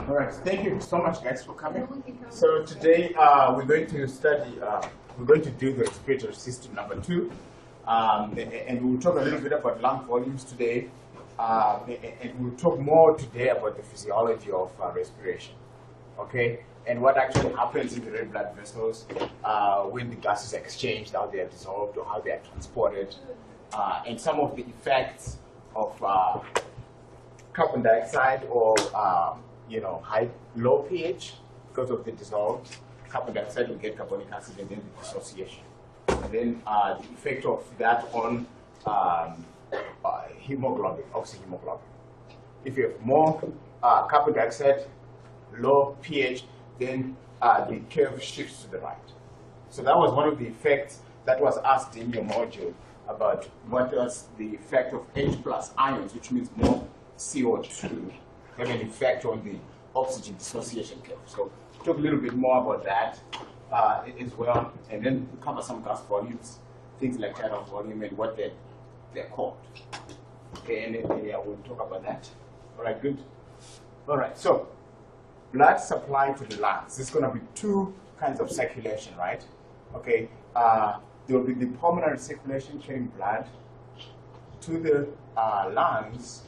All right, thank you so much, guys, for coming. So today we're going to study, we're going to do the respiratory system number 2, and we'll talk a little bit about lung volumes today, and we'll talk more today about the physiology of respiration, okay? And what actually happens in the red blood vessels when the gases are exchanged, how they are dissolved or how they are transported, and some of the effects of carbon dioxide or low pH because of the dissolved carbon dioxide will get carbonic acid and then the dissociation. And then the effect of that on hemoglobin, oxyhemoglobin. If you have more carbon dioxide, low pH, then the curve shifts to the right. So that was one of the effects that was asked in your module about what was the effect of H+ ions, which means more CO2, have an effect on the oxygen dissociation curve. So talk a little bit more about that as well, and then we'll cover some gas volumes, things like tidal volume and what they're called. Okay, and then we'll talk about that. All right, good. All right, so blood supply to the lungs. There's going to be two kinds of circulation, right? Okay, there will be the pulmonary circulation carrying blood to the lungs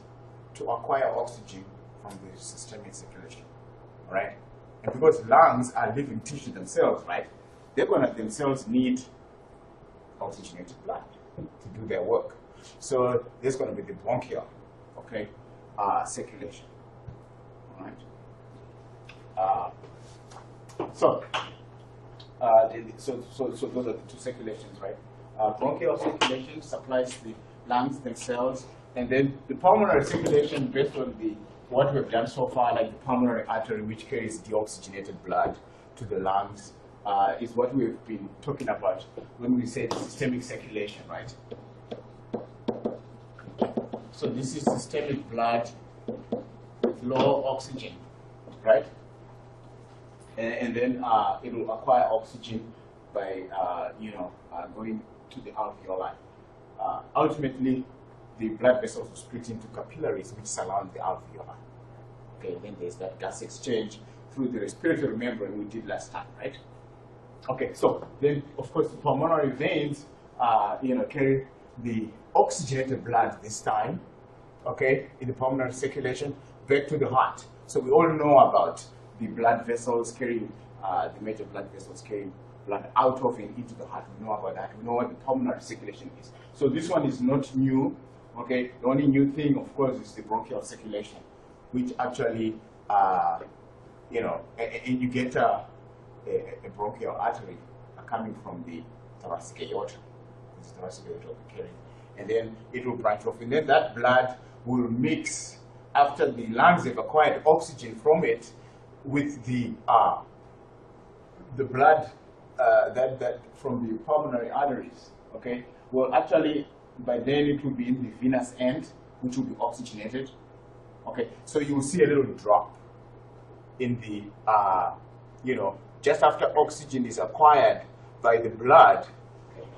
to acquire oxygen from the systemic circulation, all right? And because lungs are living tissue themselves, right, they're going to themselves need oxygenated blood to do their work. So there's going to be the bronchial, okay, circulation, all right? So those are the two circulations, right? Bronchial circulation supplies the lungs themselves, and then the pulmonary circulation, based on what we've done so far, like the pulmonary artery, which carries deoxygenated blood to the lungs, is what we've been talking about when we say the systemic circulation, right? So this is systemic blood with low oxygen, right? And then it will acquire oxygen by going to the alveoli. Ultimately, the blood vessels will split into capillaries which surround the alveoli. Okay, then there's that gas exchange through the respiratory membrane we did last time, right? Okay, so then of course the pulmonary veins, carry the oxygenated blood this time, okay, in the pulmonary circulation back to the heart. So we all know about the blood vessels carrying, the major blood vessels carrying blood out of and into the heart. We know about that. We know what the pulmonary circulation is. So this one is not new. Okay, the only new thing, of course, is the bronchial circulation, which actually, and you get a bronchial artery coming from the thoracic aorta. This thoracic aorta will be carrying, and then it will branch off, and then that blood will mix after the lungs have acquired oxygen from it with the blood that from the pulmonary arteries. Okay, well, actually, by then it will be in the venous end, which will be oxygenated. Okay, so you will see a little drop in the, just after oxygen is acquired by the blood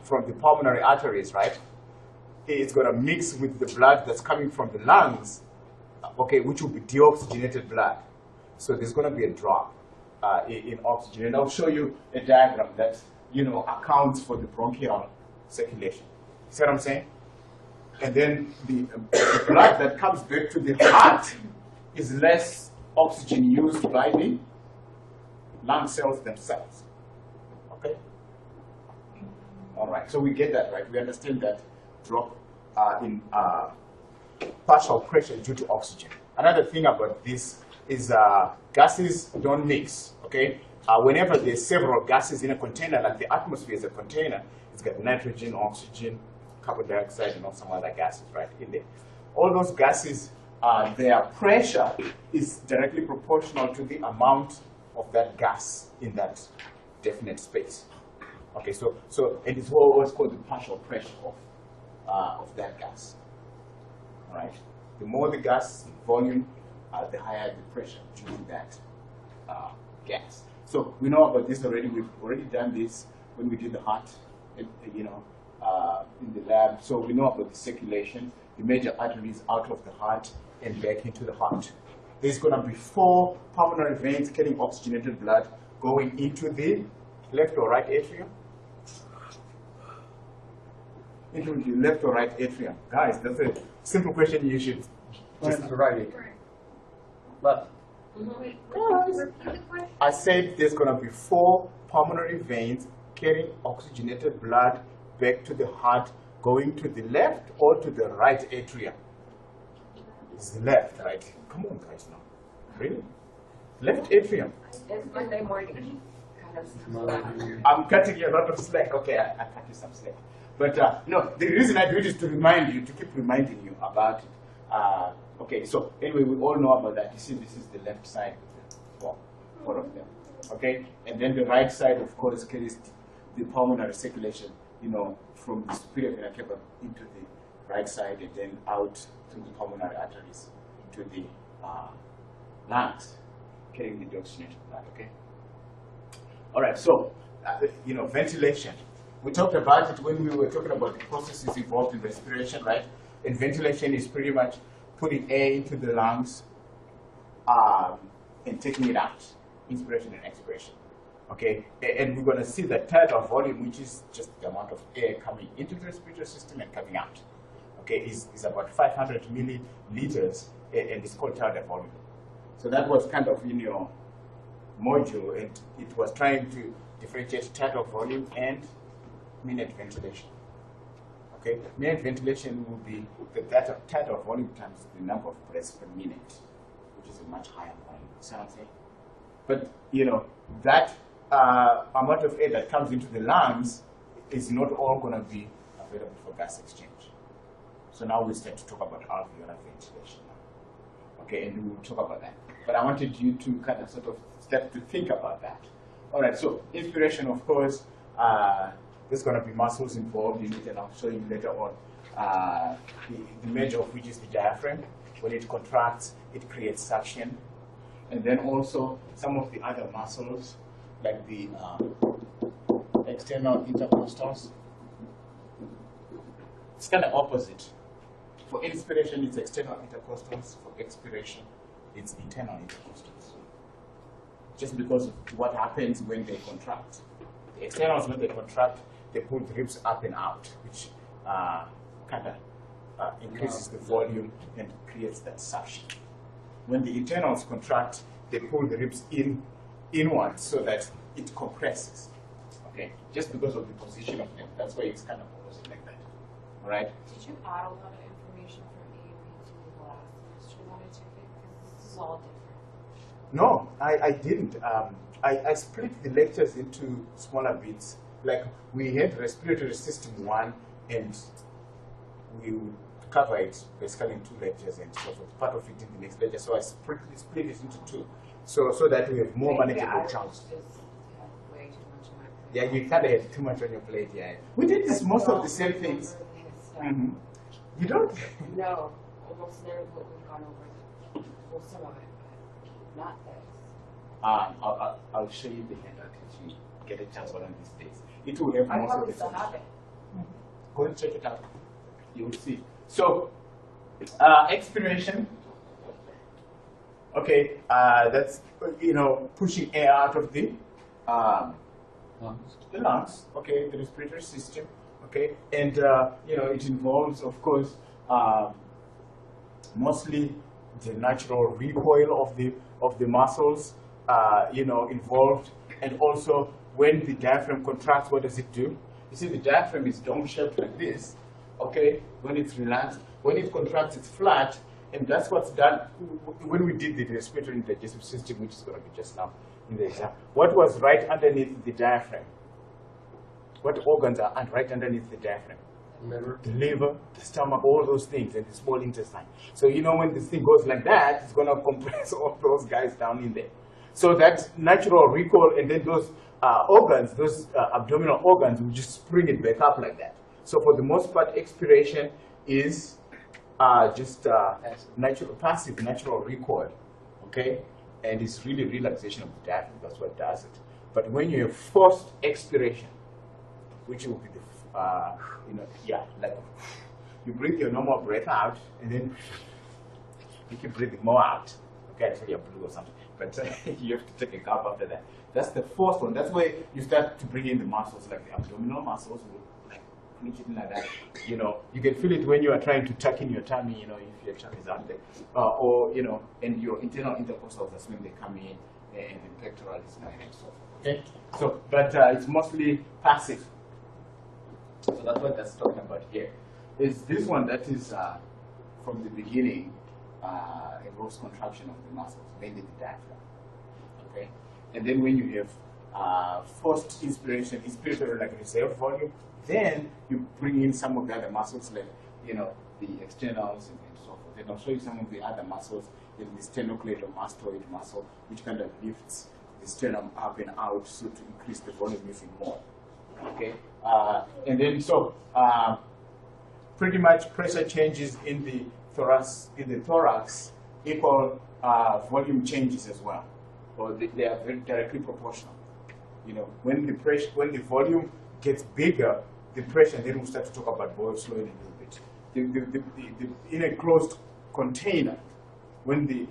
from the pulmonary arteries, right? It's going to mix with the blood that's coming from the lungs, okay, which will be deoxygenated blood. So there's going to be a drop in oxygen, and I'll show you a diagram that accounts for the bronchial circulation. See what I'm saying? And then the blood that comes back to the heart is less oxygen used by the lung cells themselves. Okay? All right, so we get that, right? We understand that drop in partial pressure due to oxygen. Another thing about this is gases don't mix, okay? Whenever there's several gases in a container, like the atmosphere is a container, it's got nitrogen, oxygen, carbon dioxide, and some other gases right in there. All those gases, their pressure is directly proportional to the amount of that gas in that definite space. Okay, so it is what's called the partial pressure of that gas. All right, the more the gas volume, the higher the pressure due to that gas. So we know about this already. We've already done this when we did the heart, in the lab. So we know about the circulation, the major arteries out of the heart and back into the heart. there's going to be 4 pulmonary veins carrying oxygenated blood going into the left or right atrium. Into the left or right atrium. Guys, that's a simple question you should just right. Left. I said there's going to be 4 pulmonary veins carrying oxygenated blood back to the heart, going to the left or to the right atrium. It's the left, right? Come on, guys, now. Really? Left atrium. It's Monday morning. I'm cutting you a lot of slack. Okay, I cut you some slack. But no, the reason I do it is to remind you, to keep reminding you about it. Okay, so anyway, we all know about that. You see, this is the left side with the 4 of them. Okay, and then the right side, of course, carries the pulmonary circulation, you know, from the superior vena cava into the right side and then out through the pulmonary arteries into the lungs, carrying the deoxygenated blood. Okay. All right. So, you know, ventilation. We talked about it when we were talking about the processes involved in respiration, right? And ventilation is pretty much putting air into the lungs and taking it out, inspiration and expiration. Okay, and we're going to see that tidal volume, which is just the amount of air coming into the respiratory system and coming out. Okay, is about 500 milliliters, and it's called tidal volume. So that was kind of in your module, and it was trying to differentiate tidal volume and minute ventilation. Okay, minute ventilation will be the tidal volume times the number of breaths per minute, which is a much higher volume. You see what I'm saying? But you know that amount of air that comes into the lungs is not all going to be available for gas exchange. So now we start to talk about alveolar ventilation now. Okay, and we will talk about that. But I wanted you to kind of sort of start to think about that. All right, so inspiration, of course, there's going to be muscles involved in it, and I'll show you later on the major of which is the diaphragm. When it contracts, it creates suction. And then also some of the other muscles, like the external intercostals. It's kind of opposite. For inspiration, it's external intercostals. For expiration, it's internal intercostals. Just because of what happens when they contract. The externals, when they contract, they pull the ribs up and out, which kind of increases the volume and creates that suction. When the internals contract, they pull the ribs inwards so that it compresses. Okay, just because of the position of them. That's why it's kind of opposite like that. All right. Did you add a lot of information from AUP to the last semester that I took it? Because this is all different. No, I didn't. I split the lectures into smaller bits. Like we had respiratory system 1, and we would cover it basically in 2 lectures and so forth. Part of it in the next lecture. So I split it into 2, so that we have more manageable chunks. Way too much on my plate. Yeah, you kind of had too much on your plate. Yeah, we did this most of the same things. Mm-hmm. You don't? No, almost never what we've gone over. Well, some of it, but not this. I'll show you the handout if you get a chance one of these days. It will have I most of probably the still things. have it. Go and check it out. You will see. So, expiration. Okay, that's pushing air out of the lungs. Okay, the respiratory system. Okay, and it involves, of course, mostly the natural recoil of the muscles. Involved, and also when the diaphragm contracts, what does it do? You see, the diaphragm is dome-shaped like this. Okay, when it's relaxed, when it contracts, it's flat, and that's what's done when we did the respiratory and digestive system, which is going to be just now in the exam. What was right underneath the diaphragm? What organs are right underneath the diaphragm? Liver. The liver, the stomach, all those things, and the small intestine. So when this thing goes like that, it's going to compress all those guys down in there. So that natural recoil, and then those organs, those abdominal organs, will just spring it back up like that. So for the most part, expiration is just passive natural recoil, okay? And it's really relaxation of the diaphragm. That's what does it. But when you have forced expiration, which will be the like you breathe your normal breath out, and then you keep breathing more out. Okay, actually you're blue or something, but you have to take a gulp after that. That's the fourth one. That's where you start to bring in the muscles, like the abdominal muscles, like clenching like that. You know, you can feel it when you are trying to tuck in your tummy. You know, if your tummy is out there, or you know, and your internal intercostals. That's when they come in, and the pectoralis line and so forth. Okay, so but it's mostly passive. So that's what that's talking about here. Is this one that is from the beginning involves contraction of the muscles, mainly the diaphragm. Okay, and then when you have forced inspiration, inspiratory like reserve volume, then you bring in some of the other muscles, like you know the externals and so forth. And I'll show you some of the other muscles in the sternocleidomastoid muscle, which kind of lifts the sternum up and out, so to increase the volume even more. Okay, and then so pretty much pressure changes in the thorax equal volume changes as well, or they are very directly proportional. You know, when the volume gets bigger, the pressure. Then we start to talk about volume slowing a little bit. In a closed container, when the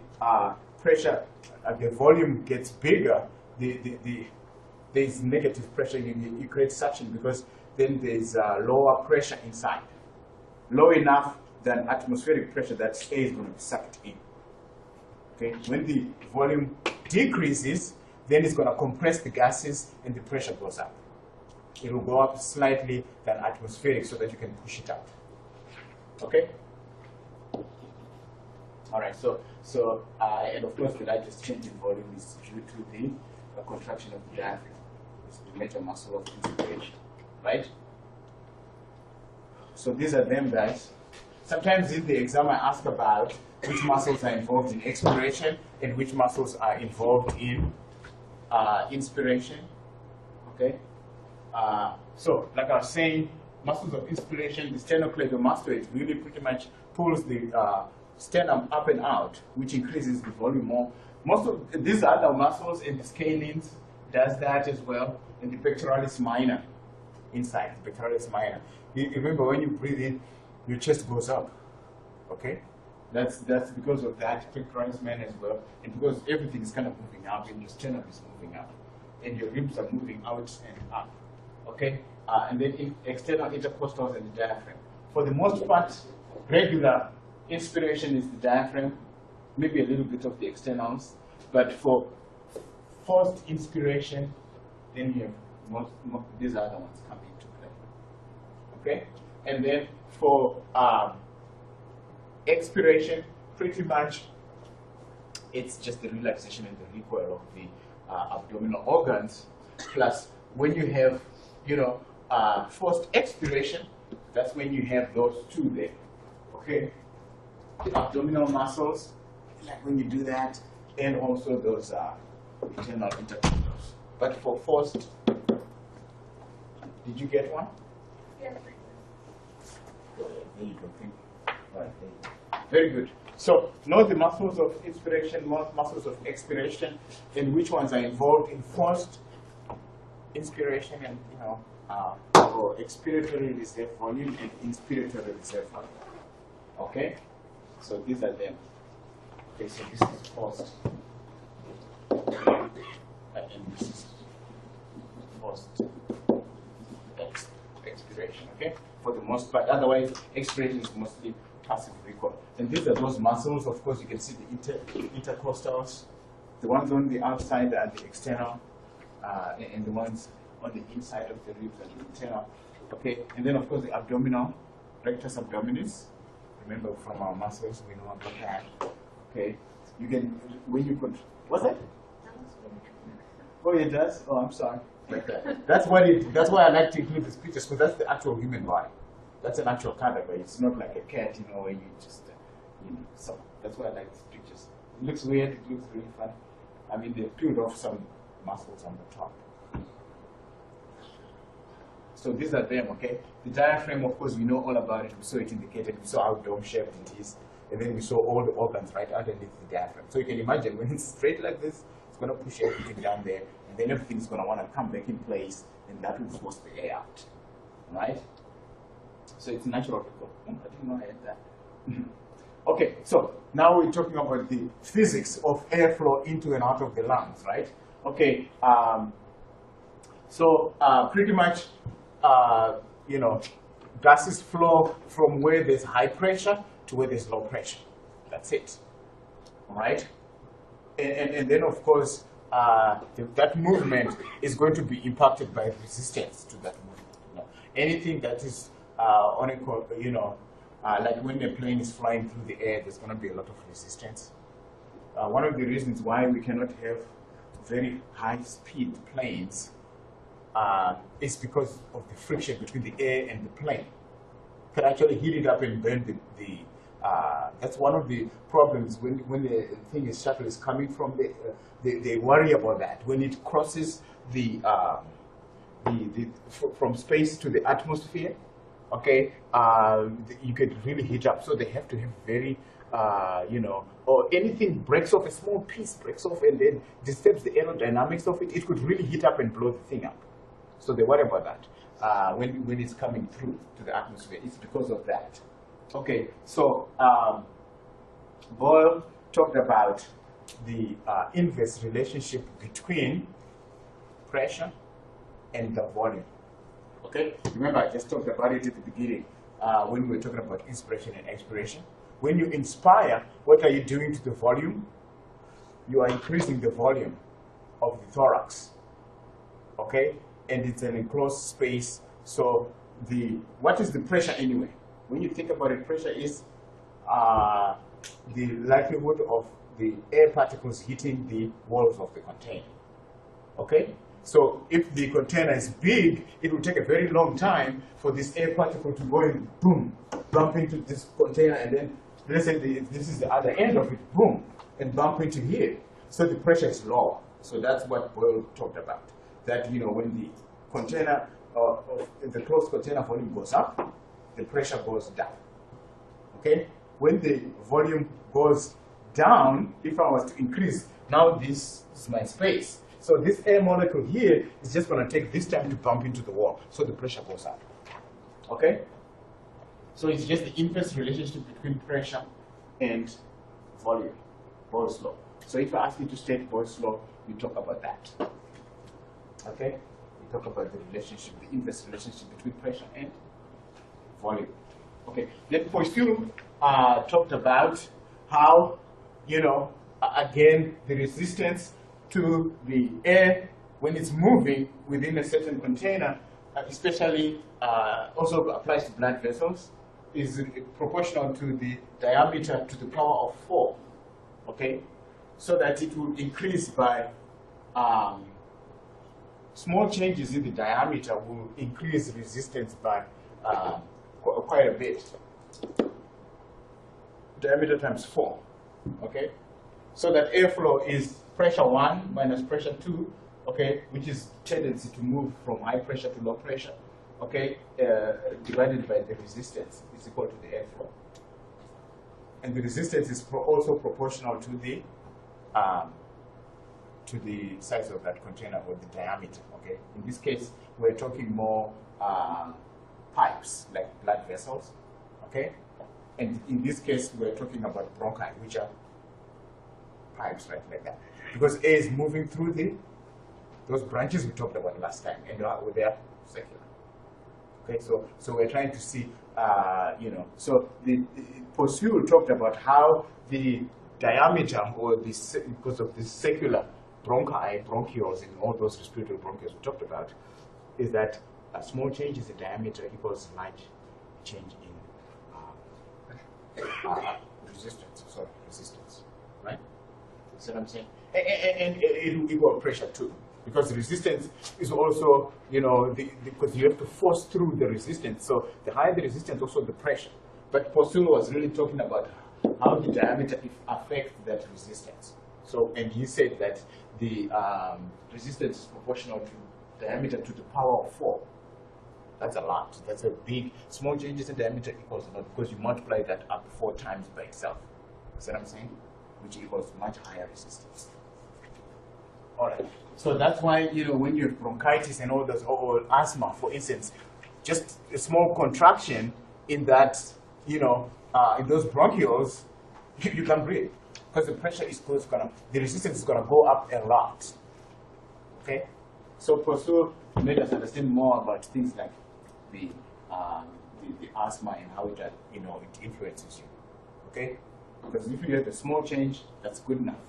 pressure, the volume gets bigger, there's negative pressure. You create suction because then there's lower pressure inside, low enough than atmospheric pressure that air is going to be sucked in. Okay, when the volume decreases, then it's going to compress the gases and the pressure goes up. It will go up slightly than atmospheric so that you can push it out. Okay. All right. So and of course the largest change in volume is due to the contraction of the diaphragm. It's the major muscle of inspiration, right? So these are them guys. Sometimes in the exam I ask about which muscles are involved in expiration and which muscles are involved in inspiration. Okay. So like I was saying, muscles of inspiration, the sternocleidomastoid really pretty much pulls the sternum up and out, which increases the volume more. Most of these other muscles in the scalenes does that as well, and the pectoralis minor inside, the pectoralis minor. You remember when you breathe in, your chest goes up, okay? That's because of that pectoralis minor as well, and because everything is kind of moving up, and your sternum is moving up, and your ribs are moving out and up, okay? And then in external intercostals and the diaphragm. For the most part, regular inspiration is the diaphragm, maybe a little bit of the externals, but for forced inspiration, then you have these other ones come into play. Okay, and then for expiration, pretty much it's just the relaxation and the recoil of the abdominal organs. Plus, when you have, you know, forced expiration, that's when you have those two there. Okay, the abdominal muscles, like when you do that, and also those internal intercostals. But for forced, did you get one? Yeah. There you go. Right, there you go. Very good. So know the muscles of inspiration, muscles of expiration, and which ones are involved in forced inspiration and or expiratory reserve volume and inspiratory reserve volume. Okay. So these are them. Okay, so this is forced. And this is forced expiration, okay? For the most part. Otherwise, expiration is mostly passive recoil. And these are those muscles. Of course, you can see the intercostals. The ones on the outside are the external, and the ones on the inside of the ribs are the internal. Okay, and then of course the abdominal, rectus abdominis. Remember from our muscles, we know about that. Okay, you can, when you put, what's that? Oh, it does? Oh, I'm sorry. Like that. That's why I like to include these pictures, because that's the actual human body. That's an actual cadaver. It's not like a cat, you know, where you just, so that's why I like these pictures. It looks weird, it looks really fun. I mean, they peeled off some muscles on the top. So these are them, okay? The diaphragm, of course, we know all about it. We saw it indicated. We saw how dome-shaped it is. And then we saw all the organs right underneath the diaphragm. So you can imagine when it's straight like this, it's going to push everything down there. And then everything's going to want to come back in place. And that will force the air out. Right? So it's natural to go. I didn't know I had that. Okay, so now we're talking about the physics of airflow into and out of the lungs, right? Okay, pretty much, you know, gases flow from where there's high pressure to where there's low pressure. That's it, all right? And then, of course, that movement is going to be impacted by resistance to that movement. You know? Anything that is on a, you know, like when a plane is flying through the air, there's going to be a lot of resistance. One of the reasons why we cannot have very high-speed planes is because of the friction between the air and the plane. It can actually heat it up and burn that's one of the problems when the thing is shuttle is coming from they worry about that. When it crosses from space to the atmosphere, okay, you could really heat up. So they have to have very, you know, or anything breaks off, a small piece breaks off and then disturbs the aerodynamics of it, it could really heat up and blow the thing up. So they worry about that when it's coming through to the atmosphere. It's because of that. Okay, so Boyle talked about the inverse relationship between pressure and the volume. Okay, remember I just talked about it at the beginning when we were talking about inspiration and expiration. When you inspire, what are you doing to the volume? You are increasing the volume of the thorax. Okay, and it's an enclosed space. So what is the pressure anyway? When you think about it, pressure is the likelihood of the air particles hitting the walls of the container. Okay? So if the container is big, it will take a very long time for this air particle to go and boom, bump into this container, and then let's say this is the other end of it, boom, and bump into here. So the pressure is lower. So that's what Boyle talked about. That, you know, when the container, the closed container volume goes up, the pressure goes down. Okay? When the volume goes down, if I was to increase, now this is my space. So this air molecule here is just going to take this time to bump into the wall. So the pressure goes up. Okay? So it's just the inverse relationship between pressure and volume, Boyle's law. So if I ask you to state Boyle's law, we talk about that. Okay? We talk about the relationship, the inverse relationship between pressure and volume. Okay, then Poisson talked about how, you know, again, the resistance to the air when it's moving within a certain container, especially also applies to blood vessels, is proportional to the diameter to the power of 4. Okay, so that it will increase by small changes in the diameter will increase resistance by quite a bit. Diameter times 4, okay? So that airflow is pressure 1 minus pressure 2, okay, which is tendency to move from high pressure to low pressure, okay, divided by the resistance is equal to the airflow. And the resistance is also proportional to the size of that container or the diameter, okay? In this case, we're talking more pipes, like blood vessels, okay? And in this case, we're talking about bronchi, which are pipes, right, like that. Because air is moving through those branches we talked about last time, and they are circular. Okay, so we're trying to see, you know, so the Poisson talked about how the diameter, or because of the circular bronchioles in all those respiratory bronchioles we talked about, is that small changes in diameter equals large change in resistance, right? That's what I'm saying. And it will equal pressure too, because resistance is also, you know, because you have to force through the resistance. So the higher the resistance, also the pressure. But Poisson was really talking about how the diameter affects that resistance. So, and he said that the resistance is proportional to diameter to the power of 4. That's a lot. That's a big, small changes in diameter equals a lot, because you multiply that up 4 times by itself. See what I'm saying? Which equals much higher resistance. All right. So that's why, you know, when you have bronchitis and all those, or asthma, for instance, just a small contraction in that, you know, in those bronchioles you can breathe because the pressure is gonna, the resistance is gonna go up a lot. Okay, so Professor made us understand more about things like the asthma and how it it influences you. Okay, because if you have a small change, that's good enough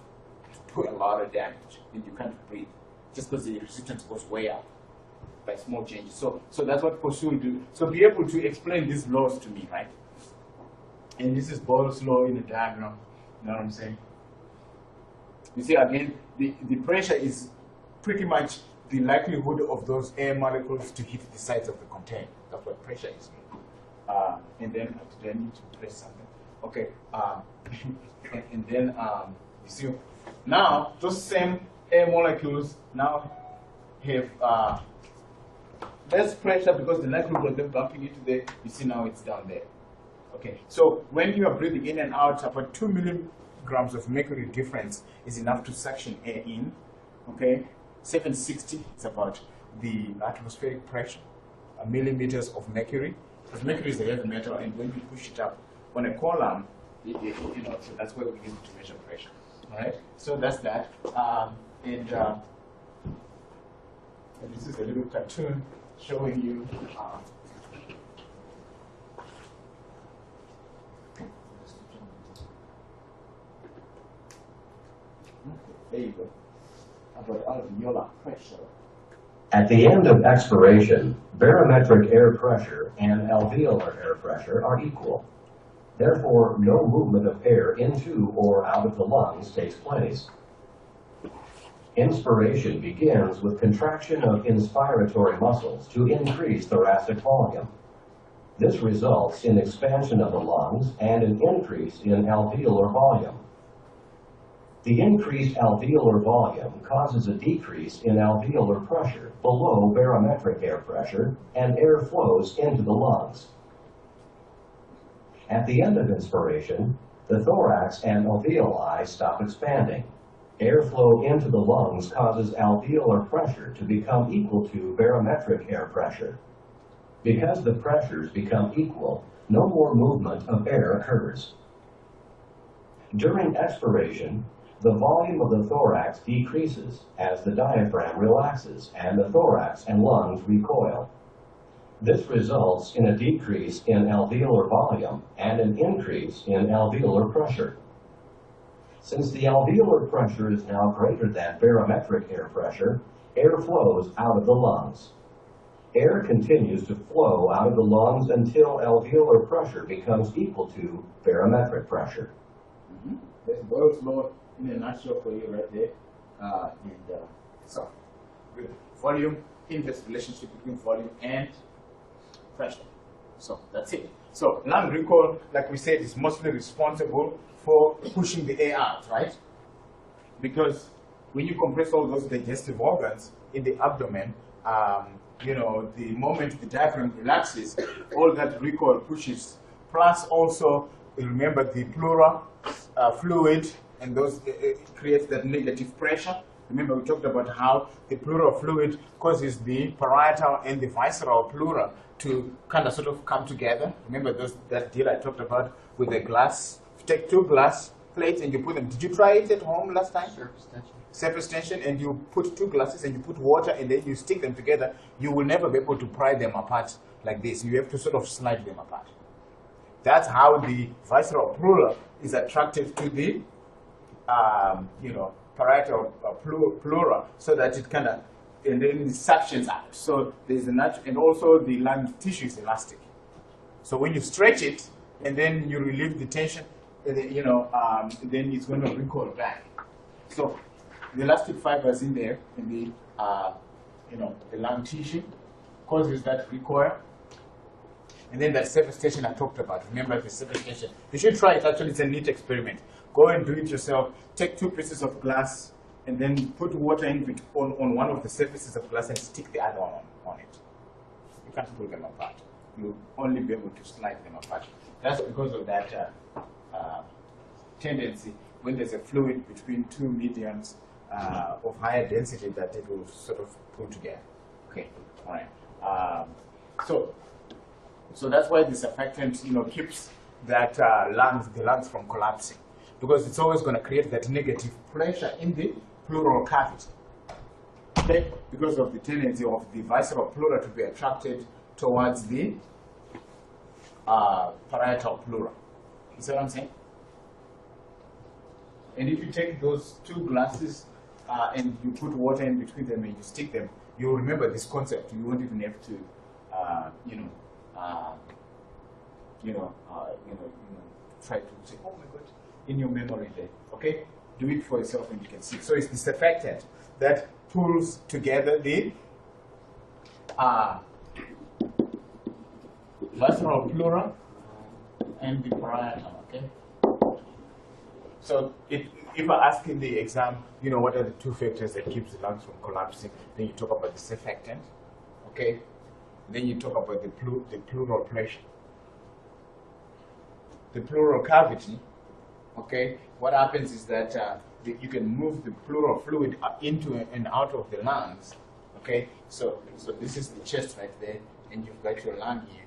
to do a lot of damage, and you can't breathe just because the resistance goes way up by small changes. So that's what Professor will do. So be able to explain these laws to me, right? And this is Boyle's law in a diagram. You know what I'm saying? You see, again, the pressure is pretty much the likelihood of those air molecules to hit the sides of the container. That's what pressure is. And then, did I need to press something? Okay. And then, you see, now those same air molecules now have less pressure because the likelihood of them bumping into there, you see now it's down there. Okay, so when you are breathing in and out, about 2 milligrams of mercury difference is enough to suction air in. Okay, 760 is about the atmospheric pressure, millimeters of mercury. Because mercury is a heavy metal, and when you push it up on a column, so that's where we use it to measure pressure. All right, so that's that. And this is a little cartoon showing you. There you go. About alveolar pressure. At the end of expiration, barometric air pressure and alveolar air pressure are equal. Therefore, no movement of air into or out of the lungs takes place. Inspiration begins with contraction of inspiratory muscles to increase thoracic volume. This results in expansion of the lungs and an increase in alveolar volume. The increased alveolar volume causes a decrease in alveolar pressure below barometric air pressure, and air flows into the lungs. At the end of inspiration, the thorax and alveoli stop expanding. Airflow into the lungs causes alveolar pressure to become equal to barometric air pressure. Because the pressures become equal, no more movement of air occurs. During expiration, the volume of the thorax decreases as the diaphragm relaxes and the thorax and lungs recoil. This results in a decrease in alveolar volume and an increase in alveolar pressure. Since the alveolar pressure is now greater than barometric air pressure, air flows out of the lungs. Air continues to flow out of the lungs until alveolar pressure becomes equal to barometric pressure. That's Boyle's law in a nutshell for you right there. So, good. Volume, inverse relationship between volume and pressure. So that's it. So lung recall, like we said, is mostly responsible for pushing the air out, right? Because when you compress all those digestive organs in the abdomen, the moment the diaphragm relaxes, all that recoil pushes. Plus also, remember the pleural fluid, and those creates that negative pressure. Remember we talked about how the pleural fluid causes the parietal and the visceral pleura to kind of sort of come together. Remember that deal I talked about with the glass? If you take two glass plates and you put them, did you try it at home last time? Surface tension. Surface tension, and you put two glasses and you put water and then you stick them together, you will never be able to pry them apart like this. You have to sort of slide them apart. That's how the visceral pleura is attracted to the parietal pleura, so that it kind of, and then it suctions out. So there's a natural, and also the lung tissue is elastic. So when you stretch it and then you relieve the tension, then it's going to recoil back. So the elastic fibers in there in the lung tissue causes that recoil. And then that surface tension I talked about. Remember the surface tension. You should try it. Actually, it's a neat experiment. Go and do it yourself. Take two pieces of glass and then put water in on one of the surfaces of glass and stick the other one on it. You can't pull them apart. You'll only be able to slide them apart. That's because of that tendency when there's a fluid between two mediums of higher density that it will sort of pull together. Okay, all right. So that's why the surfactant, keeps that the lungs from collapsing. because it's always going to create that negative pressure in the pleural cavity. Okay? Because of the tendency of the visceral pleura to be attracted towards the parietal pleura. You see what I'm saying? And if you take those two glasses and you put water in between them and you stick them, you'll remember this concept. You won't even have to, try to say, oh my God, in your memory there. Okay? Do it for yourself and you can see. So it's the surfactant that pulls together the visceral pleura and the parietal. Okay? So if I ask in the exam, what are the two factors that keeps the lungs from collapsing, then you talk about the surfactant, okay? Then you talk about the pleural pressure. The pleural cavity, okay? What happens is that you can move the pleural fluid into and out of the lungs, okay? So this is the chest right there, and you've got your lung here,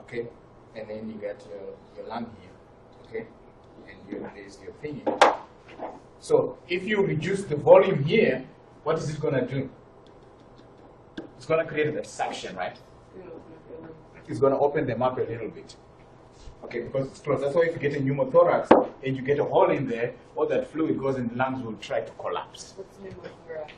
okay? And then you got your lung here, okay? And there's your thingy. So if you reduce the volume here, what is it going to do? It's going to create that suction, right? It's going to open them up a little bit. Okay, because it's closed. That's why if you get a pneumothorax and you get a hole in there, all that fluid goes in the lungs will try to collapse. What's pneumothorax?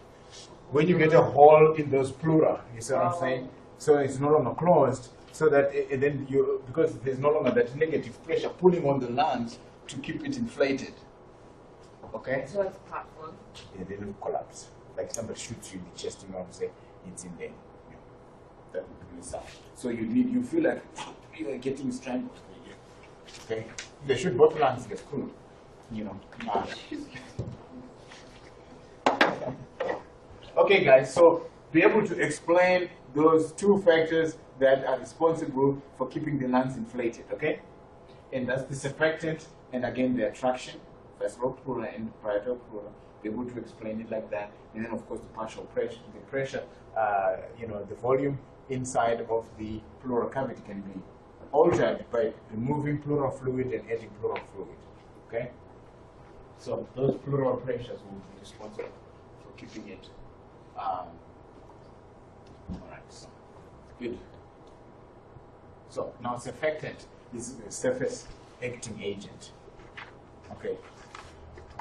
When you get a hole in those pleura, you see what I'm saying? So it's no longer closed, so that then because there's no longer that negative pressure pulling on the lungs to keep it inflated. Okay? So it's part one. Yeah, they don't collapse. Like somebody shoots you in the chest, I'm saying it's in there. Yeah. That would be really sad. So you feel like you're getting strangled. Okay? They shoot both lungs, get cool. Okay, guys, so be able to explain those two factors that are responsible for keeping the lungs inflated, okay? And that's the surfactant, and again the attraction, visceral pleura and parietal pleura. Be able to explain it like that, and then of course the partial pressure, the volume inside of the pleural cavity can be altered by removing pleural fluid and adding pleural fluid. Okay, so those pleural pressures will be responsible for keeping it. All right, so good. So now surfactant is a surface acting agent. Okay.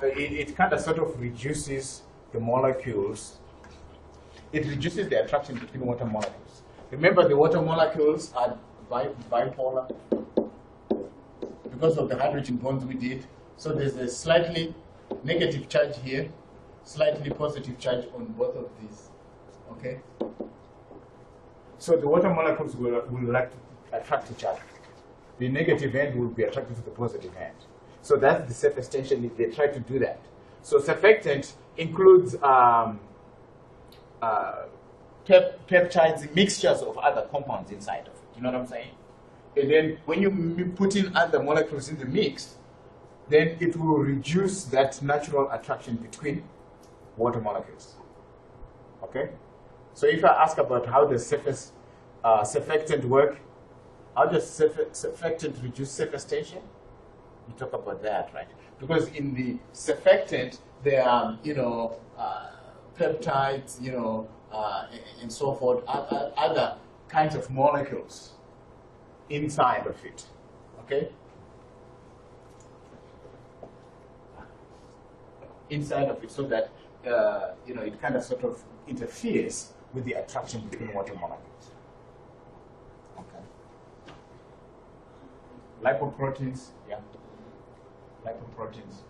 It kind of sort of reduces the molecules. It reduces the attraction between water molecules. Remember, the water molecules are bipolar because of the hydrogen bonds we did. So there's a slightly negative charge here, slightly positive charge on both of these. Okay. So the water molecules will like to attract each other. The negative end will be attracted to the positive end. So that's the surface tension if they try to do that. So surfactant includes peptides, mixtures of other compounds inside of it. You know what I'm saying? And then when you put in other molecules in the mix, then it will reduce that natural attraction between water molecules. Okay? So if I ask about how does surfactant work, how does surfactant reduce surface tension? You talk about that, right? Because in the surfactant, there are, peptides, and so forth, other kinds of molecules inside of it, okay? Inside of it, so that, it kind of sort of interferes with the attraction between water molecules. Okay. Lipoproteins, yeah. Lipoproteins.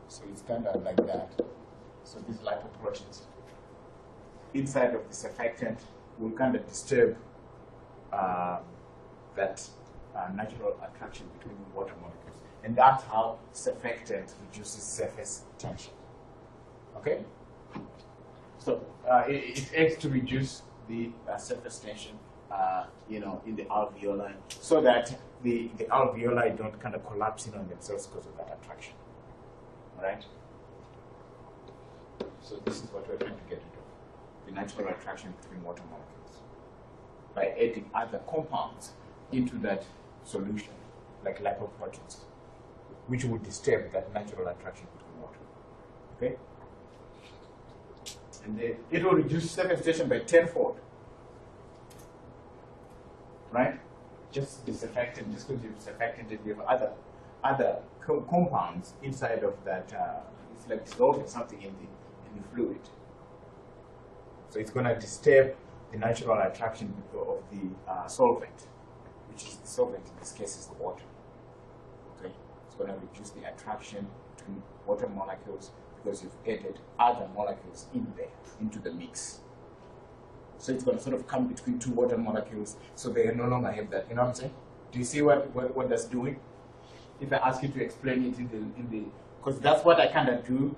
So it's standard like that. So these lipoproteins inside of the surfactant will kind of disturb that natural attraction between water molecules. And that's how surfactant reduces surface tension. Okay? So it aims to reduce the surface tension in the alveoli, so that the alveoli don't kind of collapse in on themselves because of that attraction. All right? So this is what we're trying to get rid of, the natural attraction between water molecules, by adding other compounds into that solution, like lipoproteins. which would disturb that natural attraction between water. Okay? And it will reduce surface tension by 10-fold. Right? Just the surfactant, just because you've surfactant, you have other compounds inside of that. It's like dissolving something in the fluid. So it's going to disturb the natural attraction of the solvent, which is the solvent in this case is the water. Okay, it's going to reduce the attraction between water molecules because you've added other molecules in there into the mix. So it's going to sort of come between two water molecules, so they no longer have that. You know what I'm saying? Do you see what that's doing? If I ask you to explain it in the, because that's what I kind of do.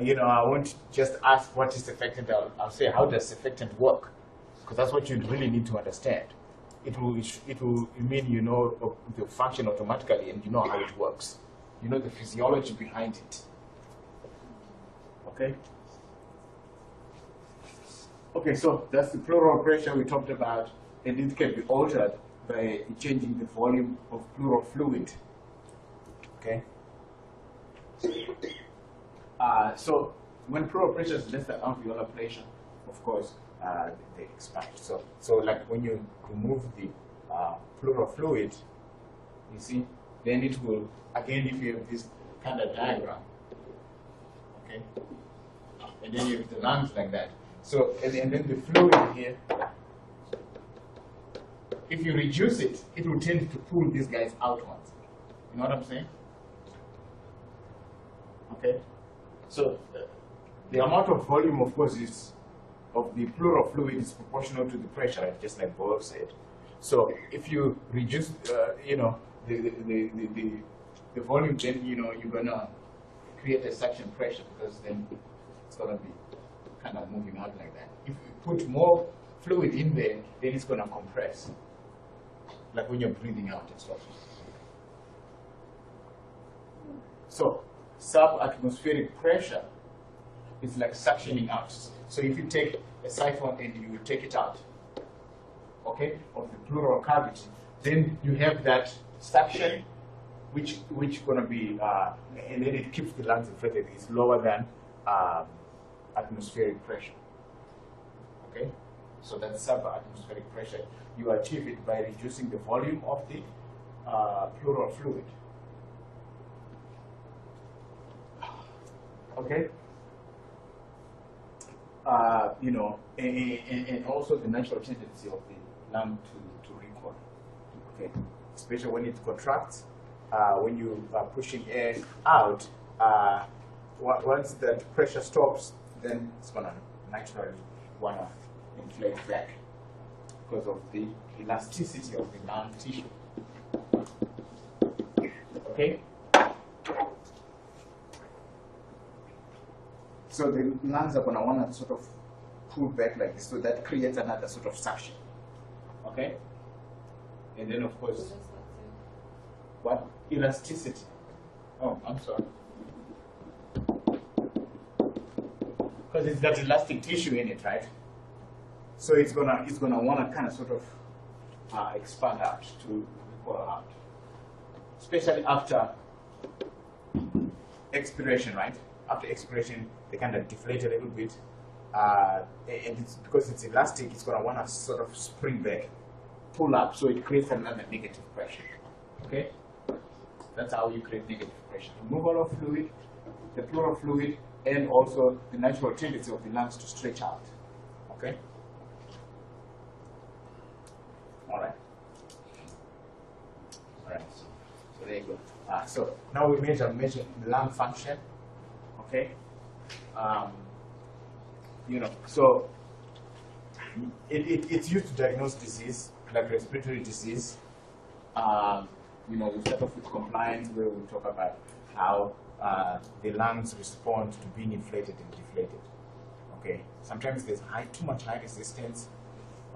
You know, I won't just ask what is surfactant. I'll say how does surfactant work, because that's what you really need to understand. It will mean you know the function automatically and you know how it works. You know the physiology behind it. Okay. Okay, so that's the pleural pressure we talked about, and it can be altered by changing the volume of pleural fluid. Okay. So when pleural pressure is less than alveolar pressure, of course, they expand. So like when you remove the pleural fluid, you see, then it will, again, if you have this kind of diagram, okay, and then you have the lungs like that. So, and then the fluid here, if you reduce it, it will tend to pull these guys outwards. You know what I'm saying? Okay. So the amount of volume, of course, is of the pleural fluid is proportional to the pressure, right? Just like Bob said. So if you reduce, you know, the volume, then you know you're gonna create a suction pressure because then it's gonna be kind of moving out like that. If you put more fluid in there, then it's gonna compress, like when you're breathing out and stuff. So subatmospheric pressure is like suctioning out. So if you take a siphon and you take it out, okay, of the pleural cavity, then you have that suction, which gonna be, and then it keeps the lungs inflated. It's lower than atmospheric pressure. Okay, so that's subatmospheric pressure. You achieve it by reducing the volume of the pleural fluid. Okay. You know, and also the natural tendency of the lung to recoil. Okay, especially when it contracts, when you are pushing air out. Once that pressure stops, then it's gonna naturally wanna inflate back because of the elasticity of the lung tissue. Okay. So the lungs are going to want to sort of pull back like this, so that creates another sort of suction. Okay? And then, of course, what? Elasticity. Oh, I'm sorry. Because it's got elastic tissue in it, right? So it's gonna want to kind of sort of expand out to recoil out, especially after expiration, right? After expiration, they kind of deflate a little bit, and it's because it's elastic, it's going to want to sort of spring back, pull up, so it creates another negative pressure. Okay, that's how you create negative pressure. Removal of fluid, the pleural fluid, and also the natural tendency of the lungs to stretch out. Okay. All right. All right. So there you go. So now we measure the lung function. Okay, you know, so it's used to diagnose disease like respiratory disease. You know, we start off with compliance, where we talk about how the lungs respond to being inflated and deflated. Okay, sometimes there's too much high resistance.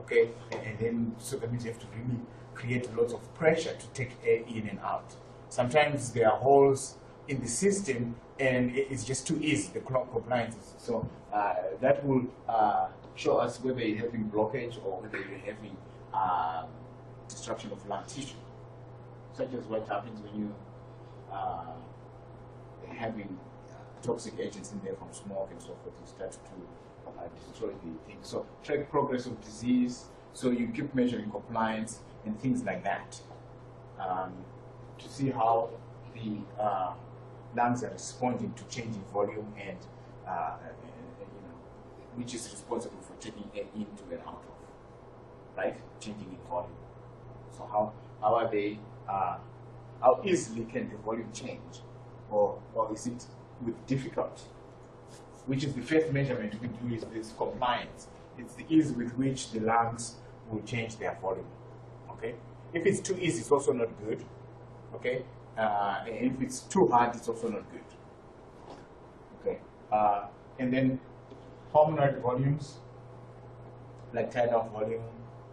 Okay, and then so that means you have to really create lots of pressure to take air in and out. Sometimes there are holes in the system, and it's just too easy, the compliance. So that will show us whether you're having blockage or whether you're having destruction of lung tissue, such as what happens when you having toxic agents in there from smoke and so forth, you start to destroy the thing. So track progress of disease, so you keep measuring compliance and things like that, to see how the lungs are responding to changing volume and which is responsible for taking air into and out of, right? Changing in volume. So how are they? How easily can the volume change, or is it with difficulty? Which is the first measurement we do is this compliance. It's the ease with which the lungs will change their volume. Okay. If it's too easy, it's also not good. Okay. And if it's too hard, it's also not good. Okay. And then pulmonary volumes, like tidal volume.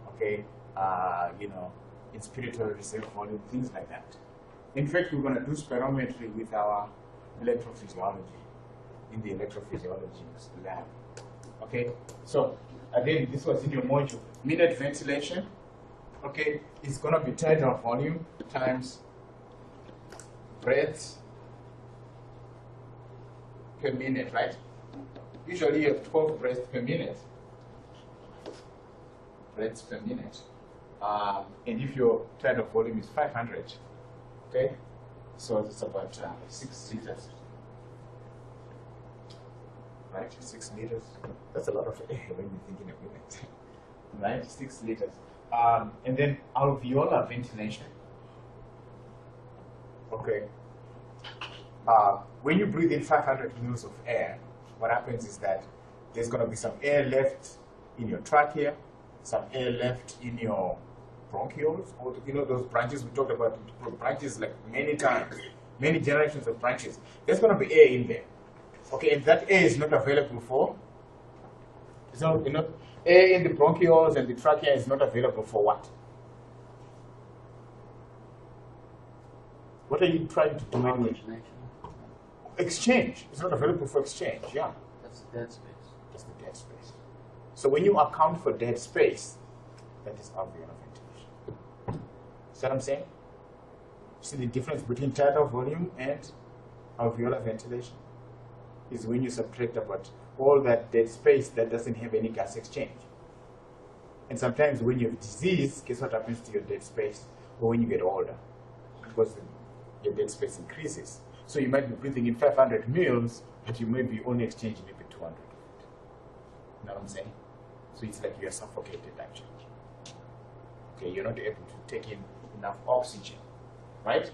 Okay. Inspiratory reserve volume, things like that. In fact, we're going to do spirometry with our electrophysiology in the electrophysiology lab. Okay, so again, this was in your module. Minute ventilation, okay, it's going to be tidal volume times breaths per minute, right? Usually you have 12 breaths per minute. Breaths per minute. And if your tidal volume is 500, okay, so it's about 6 liters, right? 6 liters. That's a lot of air when you think in a minute, right? 6 liters. And then alveolar ventilation. Okay. When you breathe in 500 mils of air, what happens is that there's going to be some air left in your trachea, some air left in your bronchioles, or those branches we talked about, branches like many times, many generations of branches. There's going to be air in there, okay, and that air is not available for. It's not, air in the bronchioles and the trachea is not available for what? What are you trying to do anyway? Exchange. It's not available for exchange. Yeah. That's the dead space. That's the dead space. So when you account for dead space, that is alveolar ventilation. See what I'm saying? See the difference between tidal volume and alveolar ventilation is when you subtract about all that dead space that doesn't have any gas exchange. And sometimes when you have disease, guess what happens to your dead space? Or when you get older, because your dead space increases. So you might be breathing in 500 mils, but you may be only exchanging maybe 200 of it. You know what I'm saying? So it's like you're suffocated actually. Okay, you're not able to take in enough oxygen, right?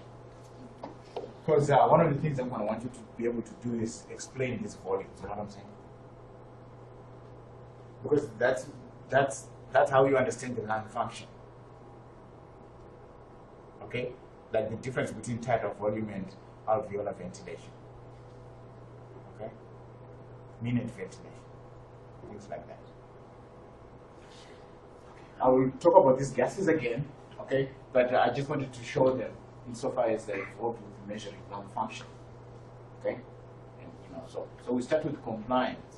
Because one of the things I'm going to want you to be able to do is explain these volumes. You know what I'm saying? Because that's how you understand the lung function. Okay, like the difference between tidal volume and alveolar ventilation. Okay, minute ventilation, things like that. I will talk about these gases again, okay? But I just wanted to show them insofar as they're involved with measuring lung function, okay? And so we start with compliance.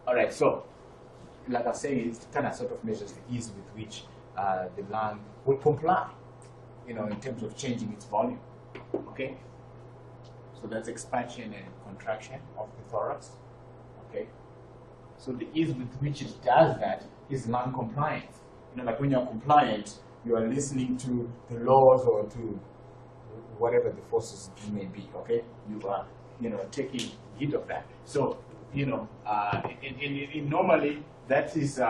All right, so like I say, it kind of sort of measures the ease with which the lung will comply, in terms of changing its volume, okay? So that's expansion and contraction of the thorax, okay? So the ease with which it does that is lung compliance. Like when you're compliant, you are listening to the laws or to whatever the forces may be, okay? You are, taking heed of that. So, normally that is,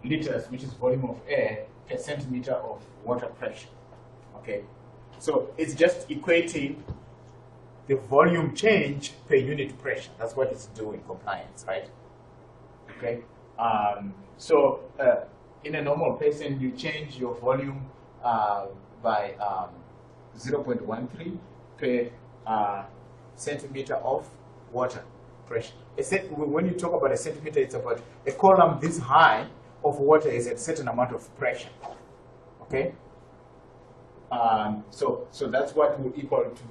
liters, which is volume of air per centimeter of water pressure, okay? So it's just equating the volume change per unit pressure. That's what it's doing, compliance, right? Okay. So in a normal patient, you change your volume by 0.13 per centimeter of water pressure. When you talk about a centimeter, it's about a column this high of water is at a certain amount of pressure. Okay. So that's what will equal to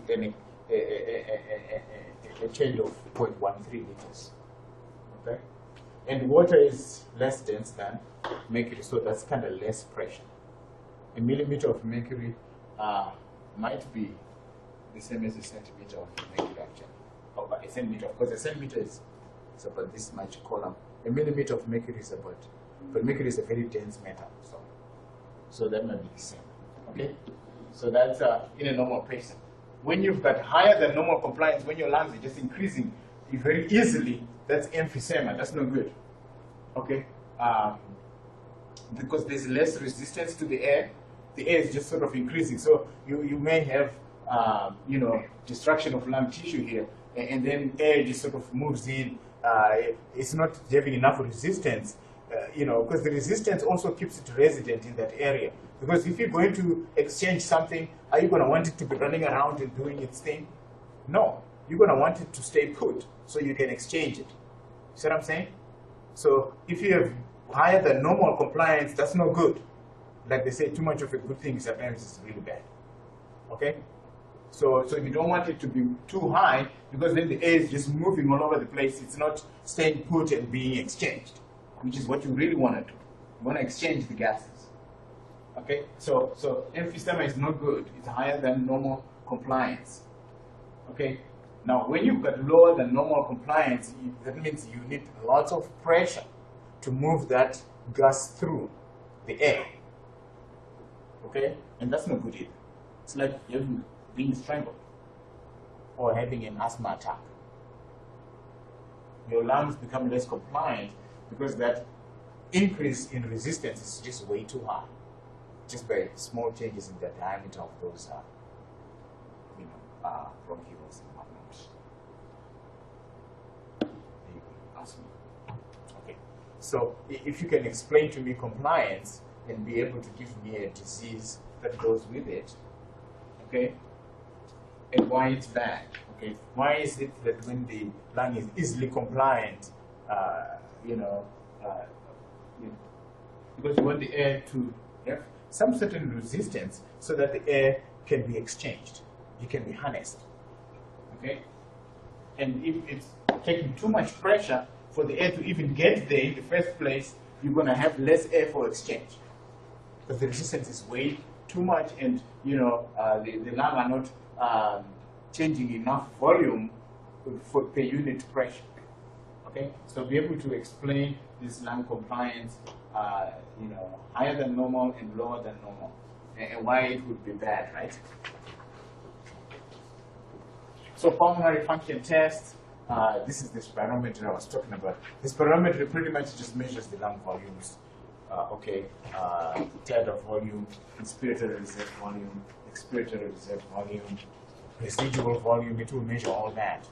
a change of 0.13 liters. Okay. And water is less dense than mercury, so that's kind of less pressure. a millimeter of mercury might be the same as a centimeter of mercury actually. Or a centimeter, of course a centimeter is about this much column. A millimeter of mercury is about, but mercury is a very dense metal, so that might be the same. Okay? So that's in a normal person. When you've got higher than normal compliance, when your lungs are just increasing very easily, that's emphysema. That's no good. Okay? Because there's less resistance to the air is just sort of increasing. So you may have, destruction of lung tissue here, and then air just sort of moves in. It's not having enough resistance, because the resistance also keeps it resident in that area. Because if you're going to exchange something, are you going to want it to be running around and doing its thing? No. You're going to want it to stay put so you can exchange it. See what I'm saying? So if you have higher than normal compliance, that's no good. Like they say, too much of a good thing sometimes is really bad. Okay? So you don't want it to be too high, because then the air is just moving all over the place. It's not staying put and being exchanged, which is what you really want to do. You want to exchange the gases. Okay? So emphysema is not good. It's higher than normal compliance. Okay? Now, when you've got lower than normal compliance, that means you need lots of pressure to move that gas through the air. Okay? And that's not good either. It's like you're being strangled or having an asthma attack. Your lungs become less compliant because that increase in resistance is just way too high. Just by small changes in the diameter of those bronchioles and whatnot. There you go, asthma. Okay. So if you can explain to me compliance and be able to give me a disease that goes with it, okay, and why it's bad, okay, why is it that when the lung is easily compliant, because you want the air to have some certain resistance so that the air can be exchanged, it can be harnessed, okay? And if it's taking too much pressure for the air to even get there in the first place, you're going to have less air for exchange, because the resistance is way too much, and the lung are not changing enough volume for per unit pressure. Okay, so be able to explain this lung compliance, higher than normal and lower than normal, and why it would be bad, right? So pulmonary function test. This is the spirometry I was talking about. The spirometry pretty much just measures the lung volumes. Tidal volume, inspiratory reserve volume, expiratory reserve volume, residual volume. It will measure all that.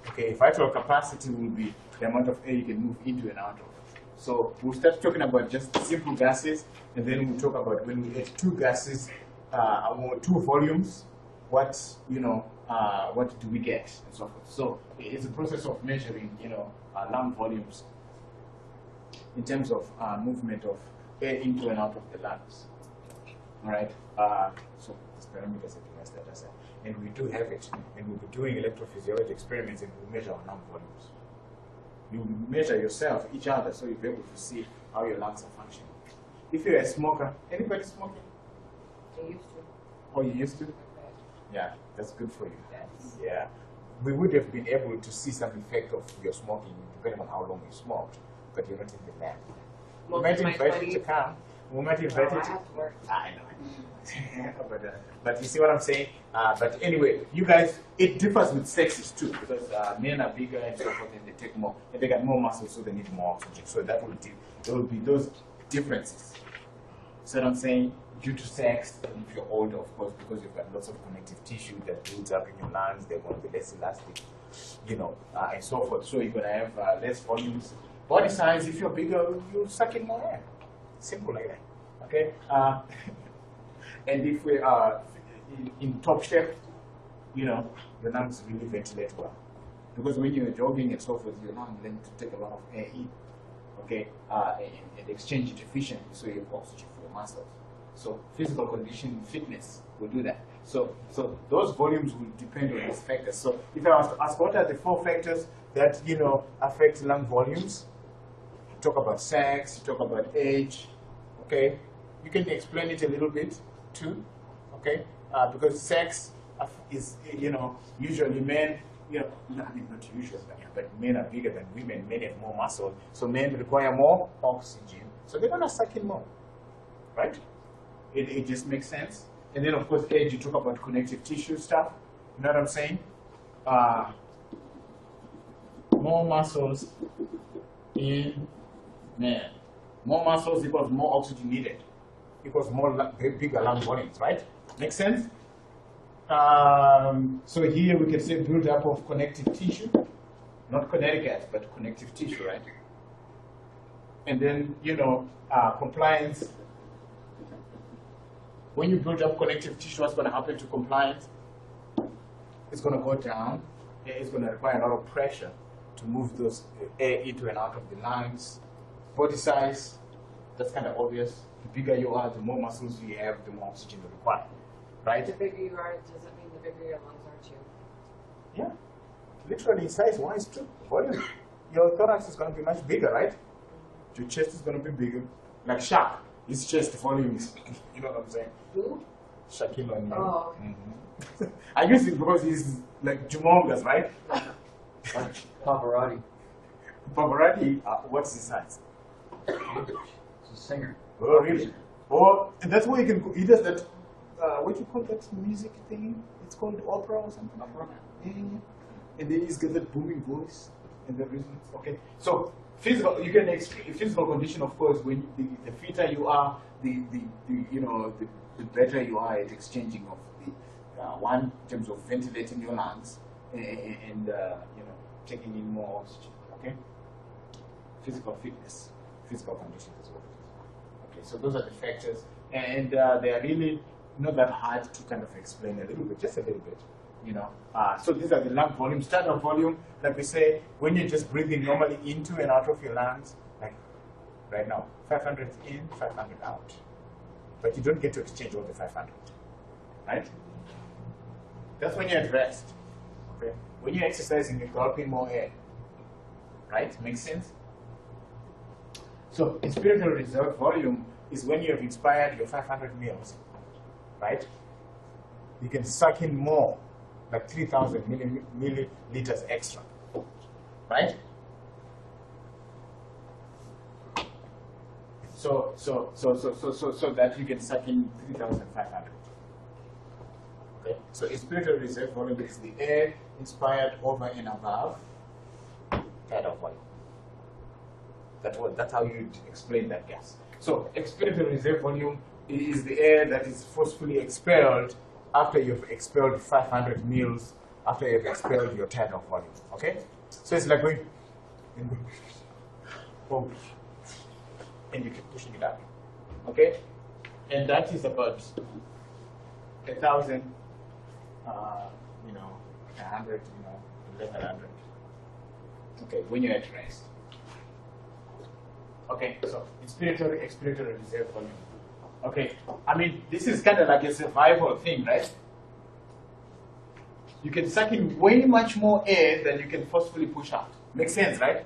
Okay, vital capacity will be the amount of air you can move into and out of. So we'll start talking about just simple gases, and then we'll talk about when we add two gases, two volumes, what do we get, and so forth. So it's a process of measuring, lung volumes in terms of movement of air into and out of the lungs. All right. So this parameter is a that does that, and we do have it, and we'll be doing electrophysiology experiments, and we'll measure our lung volumes. You measure yourself, each other, so you'll be able to see how your lungs are functioning. If you're a smoker, anybody smoking? I used to. Oh, you used to? Yeah, that's good for you. Yes. Yeah. We would have been able to see some effect of your smoking depending on how long you smoked, but you're not in the lab. We might invite you to come. We might invite you to. I know. But you see what I'm saying? But anyway, you guys, it differs with sexes too, because men are bigger and so forth, and they take more, and they got more muscle, so they need more oxygen. So that will there will be those differences. So what I'm saying, due to sex, and if you're older, of course, because you've got lots of connective tissue that builds up in your lungs, they're going to be less elastic, and so forth. So you're going to have less volumes. Body size, if you're bigger, you suck in more air. Simple like that. Okay. And if we are in top shape, your lungs really ventilate well. Because when you're jogging and so forth, your lungs learn to take a lot of air in, okay, and exchange it efficiently, so you have oxygen for your muscles. So physical condition, fitness will do that. So those volumes will depend on these factors. So if I was to ask, what are the 4 factors that affect lung volumes? You talk about sex, you talk about age, okay. You can explain it a little bit. too, okay? Because sex is, usually men, I mean, not usually, but men are bigger than women, men have more muscle, so men require more oxygen, so they're gonna suck in more, right? It just makes sense. And then, of course, Ed, you talk about connective tissue stuff, you know what I'm saying? More muscles in men. More muscles equals more oxygen needed, equals more bigger lung volumes, right? Make sense? So here we can say build up of connective tissue, not kinetic gas, but connective tissue, right? And then, compliance. When you build up connective tissue, what's going to happen to compliance? It's going to go down. It's going to require a lot of pressure to move those air into and out of the lungs. Body size, that's kind of obvious. The bigger you are, the more muscles you have, the more oxygen you require, right? The bigger you are, does it mean the bigger your lungs are too? Yeah, literally size-wise too. Volume. Your thorax is going to be much bigger, right? Your chest is going to be bigger. Like Shaq, his chest volume is, you know what I'm saying? Who? Shaquille O'Neal. Oh. Mm-hmm. I guess it's because he's like humongous, right? Pavarotti. Pavarotti, what's his size? He's a singer. Oh, really? Oh, and that's why he does that, what do you call that music thing? It's called opera or something? Opera? Yeah. And then he's got that booming voice and the reason. Okay. So, physical condition, of course, when the fitter you are, the better you are at exchanging of the, one, in terms of ventilating your lungs and taking in more oxygen, okay? Physical fitness, physical condition is what it is. Okay, so those are the factors, and they are really not that hard to kind of explain a little bit, just a little bit, So these are the lung volume, standard volume, like we say, when you're just breathing normally into and out of your lungs, like right now, 500 in, 500 out. But you don't get to exchange all the 500, right? That's when you're at rest, okay? When you're exercising, you're gulping more air, right? Makes sense? So inspiratory reserve volume is when you have inspired your 500 mils, right? You can suck in more, like 3,000 milliliters extra, right? So that you can suck in 3,500. Okay. So inspiratory reserve volume is the air inspired over and above tidal volume. That's how you explain that gas. So expiratory reserve volume is the air that is forcefully expelled after you've expelled 500 mils, after you've expelled your tidal volume. Okay? So it's like going, and you keep pushing it up. Okay? And that is about 1,000, 100, 1,100. Okay, when you're at rest. Okay, so inspiratory, expiratory reserve volume. Okay, I mean, this is kind of like a survival thing, right? You can suck in way much more air than you can forcefully push out. Makes sense, right?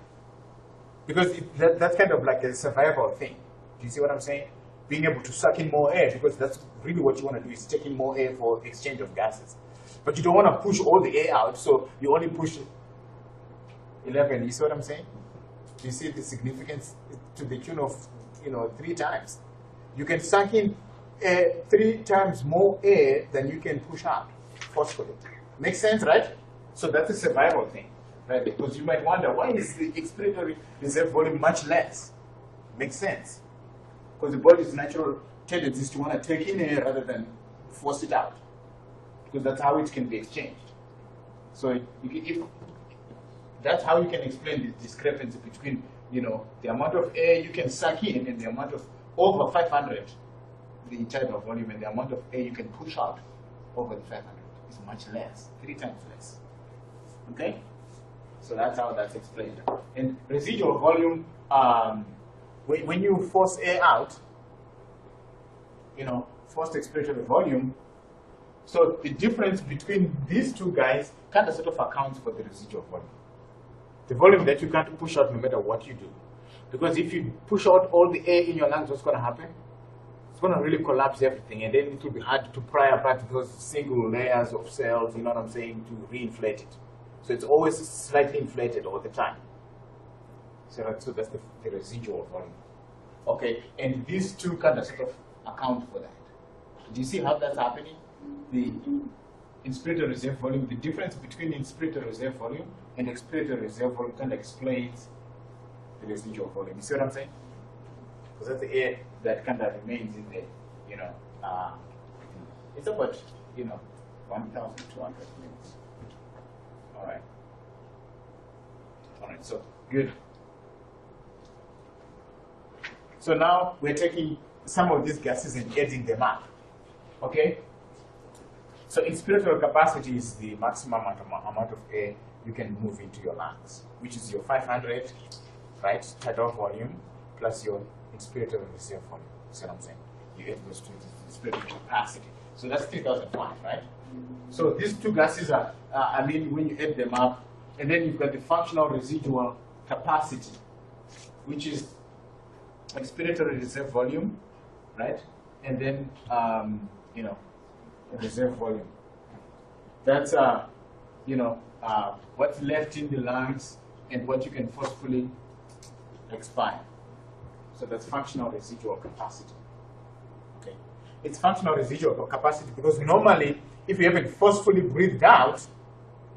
Because that's kind of like a survival thing. Do you see what I'm saying? Being able to suck in more air, because that's really what you want to do, is take in more air for exchange of gases. But you don't want to push all the air out, so you only push 11. You see what I'm saying? You see the significance to the tune of 3 times. You can suck in 3 times more air than you can push out forcefully. Makes sense, right? So that's a survival thing, right? Because you might wonder, why is the expiratory reserve volume much less? Makes sense. Because the body's natural tendency is to want to take in air rather than force it out. Because that's how it can be exchanged. So if that's how you can explain the discrepancy between the amount of air you can suck in and the amount of over 500, the tidal volume, and the amount of air you can push out over the 500 is much less, 3 times less. Okay? So that's how that's explained. And residual volume, when you force air out, forced expiratory volume, so the difference between these two guys kind of sort of accounts for the residual volume. The volume that you can't push out no matter what you do. Because if you push out all the air in your lungs, what's going to happen? it's going to really collapse everything, and then it will be hard to pry apart those single layers of cells, you know what I'm saying, to re-inflate it. So it's always slightly inflated all the time. So that's the residual volume. Okay, and these two kind of sort of account for that. Do you see how that's happening? The inspirator reserve volume, the difference between inspirator reserve volume and expirator reserve volume kind of explains the residual volume. You see what I'm saying? Because that's the air that kind of remains in the, you know, it's about, you know, 1,200 minutes. All right. All right, so good. So now we're taking some of these gases and adding them up. Okay? So inspiratory capacity is the maximum amount of air you can move into your lungs, which is your 500, right, tidal volume plus your inspiratory reserve volume. See what I'm saying? You add those two to inspiratory capacity. So that's 3,005, right? So these two gases are, I mean, when you add them up, and then you've got the functional residual capacity, which is expiratory reserve volume, right? And then, you know, reserve volume. That's, you know, what's left in the lungs and what you can forcefully expire. So that's functional residual capacity. Okay, it's functional residual capacity because normally, if you haven't forcefully breathed out,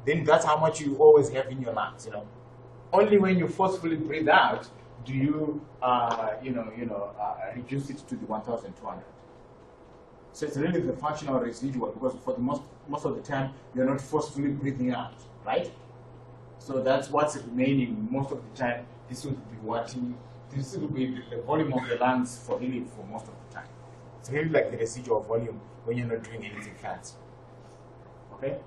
then that's how much you always have in your lungs. You know, only when you forcefully breathe out do you, reduce it to the 1,200. So it's really the functional residual because for the most of the time you're not forcefully breathing out, right? So that's what's remaining most of the time. This will be the volume of the lungs for most of the time. It's really like the residual volume when you're not doing anything fancy. Okay?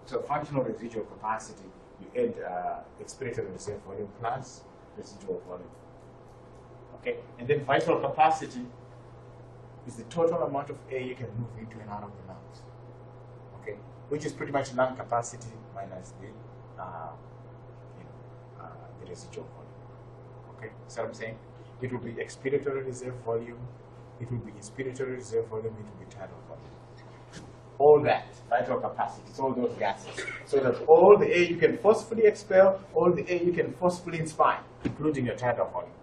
So functional residual capacity, you add expiratory reserve volume plus residual volume. Okay? And then vital capacity is the total amount of air you can move into and out of the lungs. Okay? Which is pretty much lung capacity minus the residual volume. Okay? So I'm saying it will be expiratory reserve volume, it will be inspiratory reserve volume, it will be tidal volume. All that, vital capacity, it's all those gases. So that all the air you can forcefully expel, all the air you can forcefully inspire, including your tidal volume.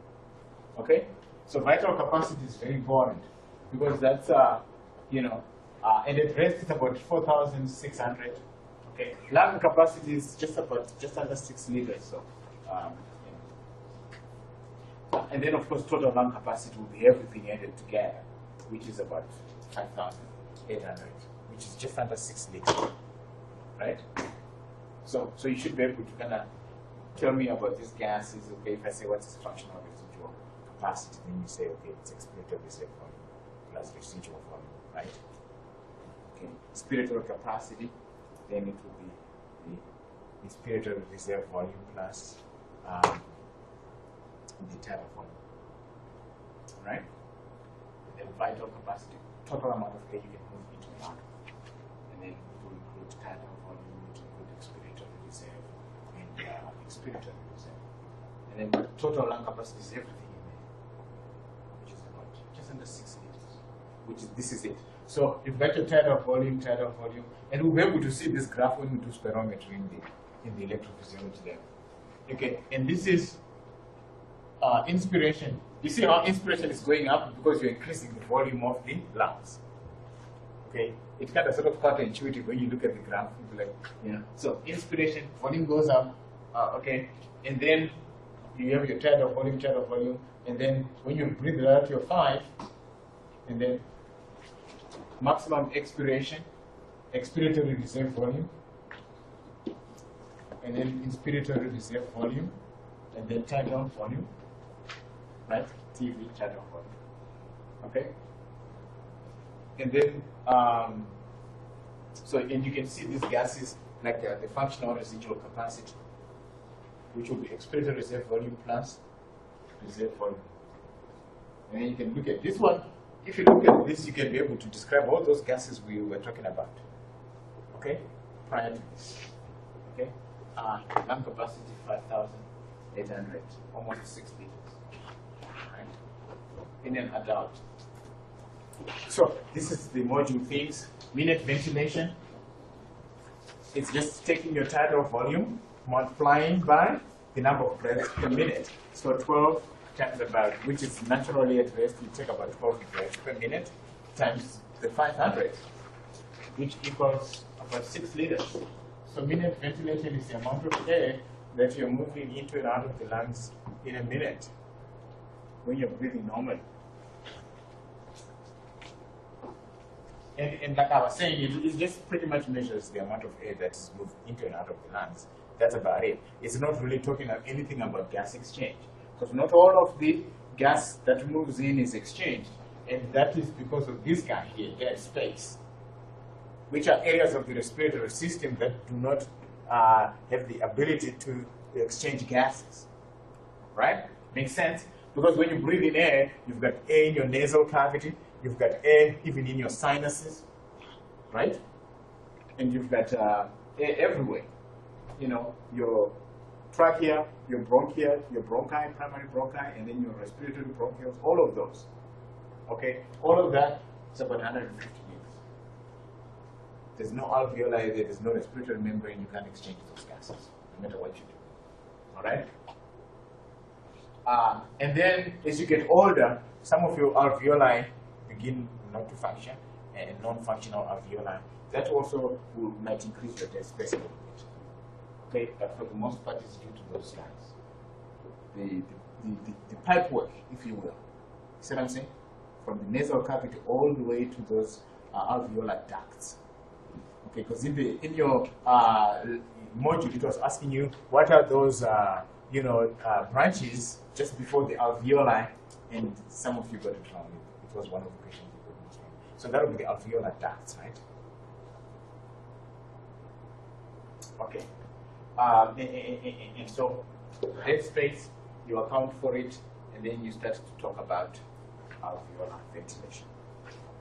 Okay? So vital capacity is very important because that's, and at rest it's about 4,600. Okay? Lung capacity is just under 6 liters. So, and then of course total lung capacity will be everything added together, which is about 5,800, which is just under 6 liters, right? So you should be able to kind of tell me about these gases. Okay, if I say what's its functional residual capacity, then you say okay, it's expiratory reserve volume plus residual volume, right? Okay, expiratory capacity, then it will be the inspiratory reserve volume plus the tidal volume, right? And then vital capacity, total amount of air you can move into the lung, and then it will include tidal volume, it will include expiratory reserve and expiratory reserve, and then total lung capacity is everything in there, which is about just under 6 liters. This is it. So you've got your tidal volume, and we'll be able to see this graph when we do spirometry in the electrophysiology lab. Okay, and this is inspiration. You see how inspiration is going up because you're increasing the volume of the lungs. Okay, it's kind of sort of counterintuitive when you look at the graph. You'll be like, yeah. So inspiration, volume goes up. Okay, and then you have your tidal volume, and then when you breathe it out, you're 5, and then maximum expiration, expiratory reserve volume, and then inspiratory reserve volume, and then tidal volume, right? TV tidal volume. Okay? And then, and you can see these gases like the functional residual capacity, which will be expiratory reserve volume plus reserve volume. And then you can look at this one. If you look at this, you can be able to describe all those gases we were talking about. Okay? Prior to this. Okay? Lung capacity 5,800, almost 6 liters. Right? In an adult. So this is the module things. Minute ventilation. It's just taking your tidal volume, multiplying by the number of breaths per minute. So 12 times about, which is naturally at rest, you take about 12 breaths per minute, times the 500, which equals about 6 liters. So minute ventilation is the amount of air that you're moving into and out of the lungs in a minute when you're breathing normally. And like I was saying, it just pretty much measures the amount of air that is moved into and out of the lungs. That's about it. It's not really talking anything about gas exchange, because not all of the gas that moves in is exchanged, and that is because of this guy here, dead space, which are areas of the respiratory system that do not have the ability to exchange gases. Right? Makes sense? Because when you breathe in air, you've got air in your nasal cavity, you've got air even in your sinuses, right? And you've got air everywhere. You know, your trachea, your bronchia, your bronchi, primary bronchi, and then your respiratory bronchioles, all of those. Okay? All of that is about 150 liters. There's no alveoli there, there's no respiratory membrane, you can't exchange those gases, no matter what you do. All right? And then as you get older, some of your alveoli begin not to function, and non-functional alveoli. That also might increase your dead space a little bit. Okay, but for the most part, it's due to those guys. The pipe work, if you will. See what I'm saying? From the nasal cavity all the way to those alveolar ducts. Okay, because in your module, it was asking you what are those branches just before the alveoli, and some of you got it wrong. It was one of the questions you got it wrong. So that would be the alveolar ducts, right? Okay. And so dead space, you account for it, and then you start to talk about alveolar ventilation.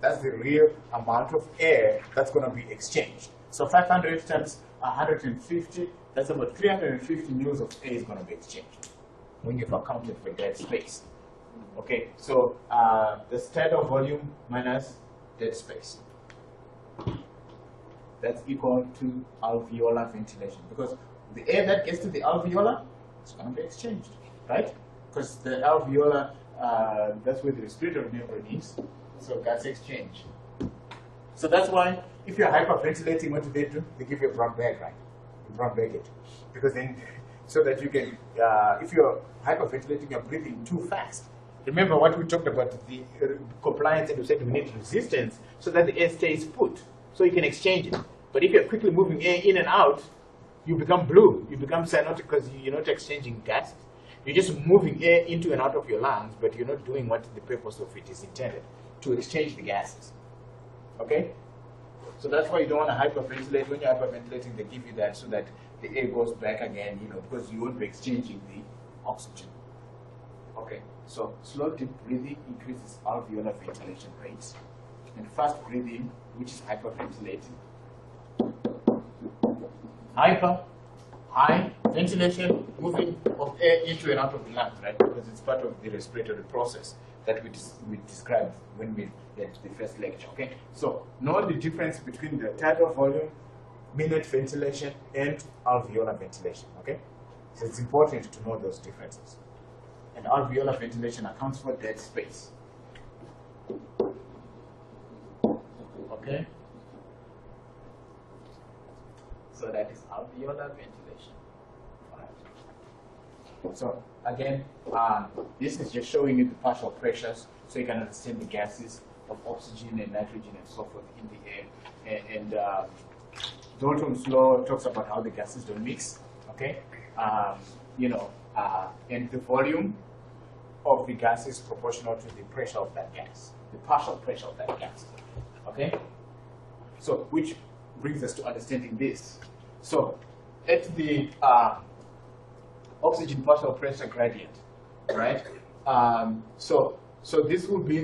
That's the real amount of air that's going to be exchanged. So 500 times 150, that's about 350 mils of air is going to be exchanged when you've accounted for dead space. Okay, so the tidal volume minus dead space. That's equal to alveolar ventilation, because the air that gets to the alveolar is going to be exchanged, right? Because the alveolar, that's where the respiratory membrane is, so gas exchange. So that's why if you're hyperventilating, what do? They give you a brown bag, right? You brown bag it, because then, so that you can, if you're hyperventilating, you're breathing too fast. Remember what we talked about, the compliance, and we said we need resistance so that the air stays put, so you can exchange it. But if you're quickly moving air in and out, you become blue, you become cyanotic, because you're not exchanging gas. You're just moving air into and out of your lungs, but you're not doing what the purpose of it is intended, to exchange the gases. Okay? So that's why you don't want to hyperventilate. When you're hyperventilating, they give you that so that the air goes back again, because you won't be exchanging the oxygen. Okay, so slow deep breathing increases alveolar ventilation rates, and fast breathing, which is hyperventilating. High ventilation, moving of air into and out of the lungs, right? Because it's part of the respiratory process that we described when we did the first lecture. Okay, so know the difference between the tidal volume, minute ventilation, and alveolar ventilation. Okay, so it's important to know those differences. And alveolar ventilation accounts for dead space. Okay? So that is alveolar ventilation. All right. So again, this is just showing you the partial pressures so you can understand the gases of oxygen and nitrogen and so forth in the air. And Dalton's law talks about how the gases don't mix. Okay? And the volume of the gas is proportional to the pressure of that gas, the partial pressure of that gas. Okay? So, which brings us to understanding this. So, at the oxygen partial pressure gradient, right? So this will be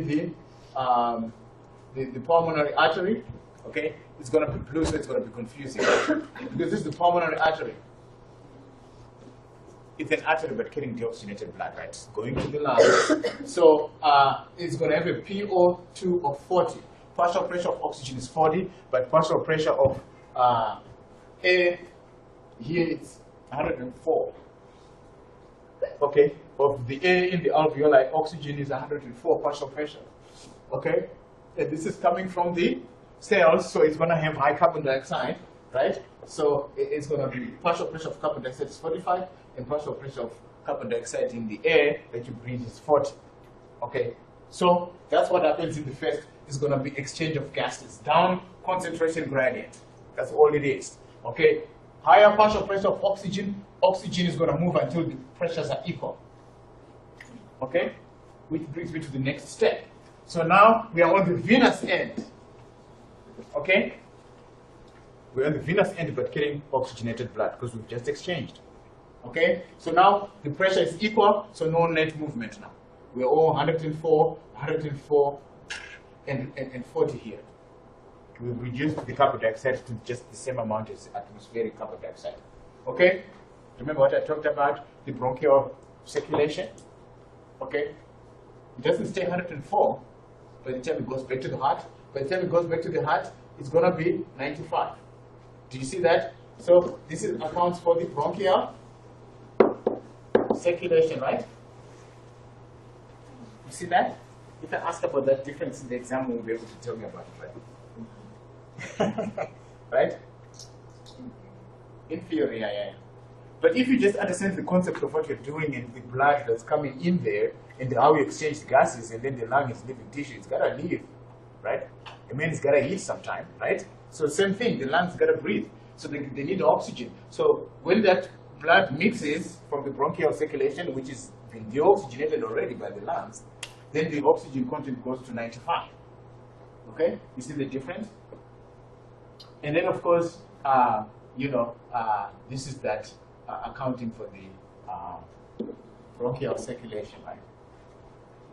the pulmonary artery. Okay? It's going to be blue, so it's going to be confusing. Because this is the pulmonary artery. it's an artery but carrying deoxygenated blood, right? It's going to the lungs. So it's going to have a PO2 of 40. Partial pressure of oxygen is 40, but partial pressure of air here it's 104. Okay, of the air in the alveoli, oxygen is 104 partial pressure. Okay, and this is coming from the cells, so it's going to have high carbon dioxide, right? So it's going to be partial pressure of carbon dioxide is 45, and partial pressure of carbon dioxide in the air that you breathe is 40. Okay, so that's what happens in the first. It's going to be exchange of gases, down concentration gradient. That's all it is. Okay, higher partial pressure of oxygen. Oxygen is going to move until the pressures are equal. Okay, which brings me to the next step. So now we are on the venous end. Okay, we're on the venous end but carrying oxygenated blood because we've just exchanged. Okay, so now the pressure is equal, so no net movement now. We're all 104, 104, and 40 here. We've reduced the carbon dioxide to just the same amount as atmospheric carbon dioxide. Okay, remember what I talked about, the bronchial circulation? Okay, it doesn't stay 104 by the time it goes back to the heart. By the time it goes back to the heart, it's going to be 95. Do you see that? So this is accounts for the bronchial circulation, right? You see that? If I ask about that difference in the exam, we'll be able to tell me about it, right? Right? In theory, yeah. But if you just understand the concept of what you're doing and the blood that's coming in there and how you exchange the gases and then the lung is living tissue, it's got to live, right? The man has got to eat sometime, right? So same thing, the lungs got to breathe. So they need oxygen. So when that blood mixes from the bronchial circulation, which is been deoxygenated already by the lungs, then the oxygen content goes to 95. Okay? You see the difference? And then, of course, this is that accounting for the bronchial circulation, right?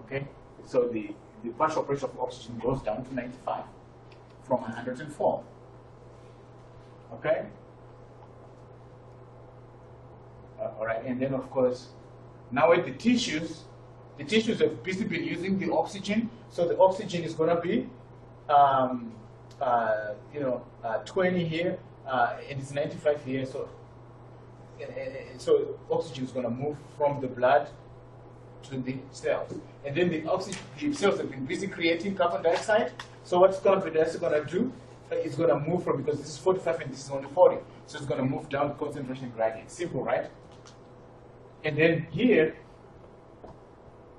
Okay? So the partial pressure of oxygen goes down to 95 from 104. Okay? All right, and then, of course, now at the tissues have basically been using the oxygen, so the oxygen is going to be, 20 here, and it's 95 here, so oxygen is going to move from the blood to the cells. And then the cells have been busy creating carbon dioxide, so what's carbon dioxide going to do? It's going to move from, because this is 45 and this is only 40, so it's going to move down the concentration gradient. Simple, right? And then here,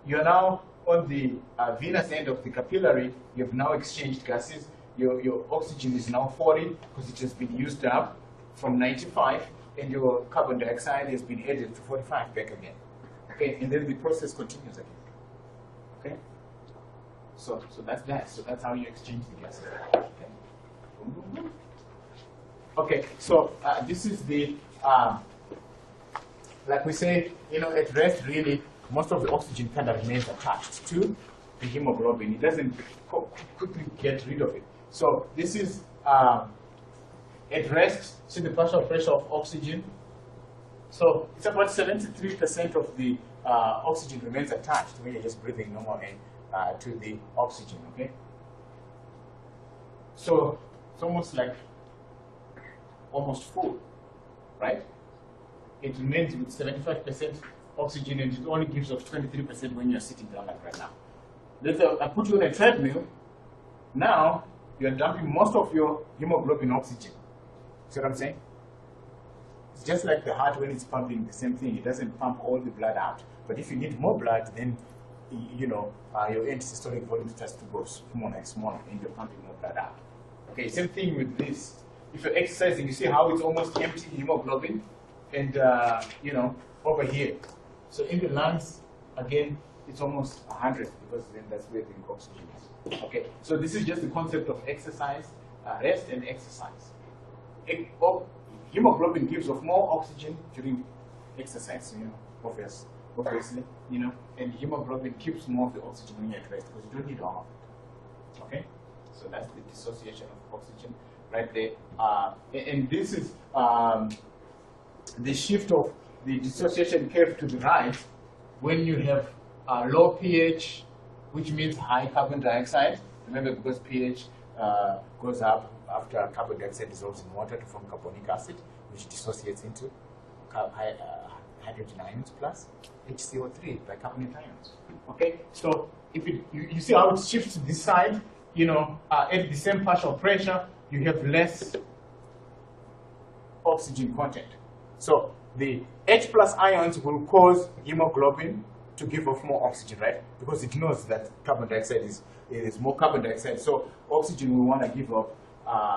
you're now on the venous end of the capillary. You've now exchanged gases. Your oxygen is now 40 because it has been used up from 95, and your carbon dioxide has been added to 45 back again. Okay, and then the process continues again. Okay, so that's that. So that's how you exchange the gases. Okay, okay. So this is the like we say, at rest, really, most of the oxygen kind of remains attached to the hemoglobin. It doesn't quickly get rid of it. So this is at rest. See the partial pressure of oxygen. So it's about 73% of the oxygen remains attached when you're just breathing normal air to the oxygen. Okay. So it's almost like almost full, right? It remains with 75% oxygen, and it only gives off 23% when you're sitting down like right now. Let's I put you on a treadmill. Now you're dumping most of your hemoglobin oxygen. See what I'm saying? It's just like the heart when it's pumping, the same thing. It doesn't pump all the blood out. But if you need more blood, then your end systolic volume starts to go smaller and smaller, and you're pumping more blood out. Okay, same thing with this. If you're exercising, you see how it's almost empty hemoglobin, and over here. So in the lungs, again, it's almost 100 because then that's where the oxygen is. Okay, so this is just the concept of exercise, rest and exercise. Hemoglobin gives off more oxygen during exercise, obviously, and hemoglobin keeps more of the oxygen when you're at rest because you don't need all of it. Okay, so that's the dissociation of oxygen right there. And this is the shift of the dissociation curve to the right, when you have low pH, which means high carbon dioxide. Remember, because pH goes up after carbon dioxide dissolves in water to form carbonic acid, which dissociates into hydrogen ions plus HCO3 bicarbonate ions. Okay, so if you see how it shifts to this side, at the same partial pressure, you have less oxygen content. So the H plus ions will cause hemoglobin to give off more oxygen, right? Because it knows that carbon dioxide is more carbon dioxide, so oxygen will want to give off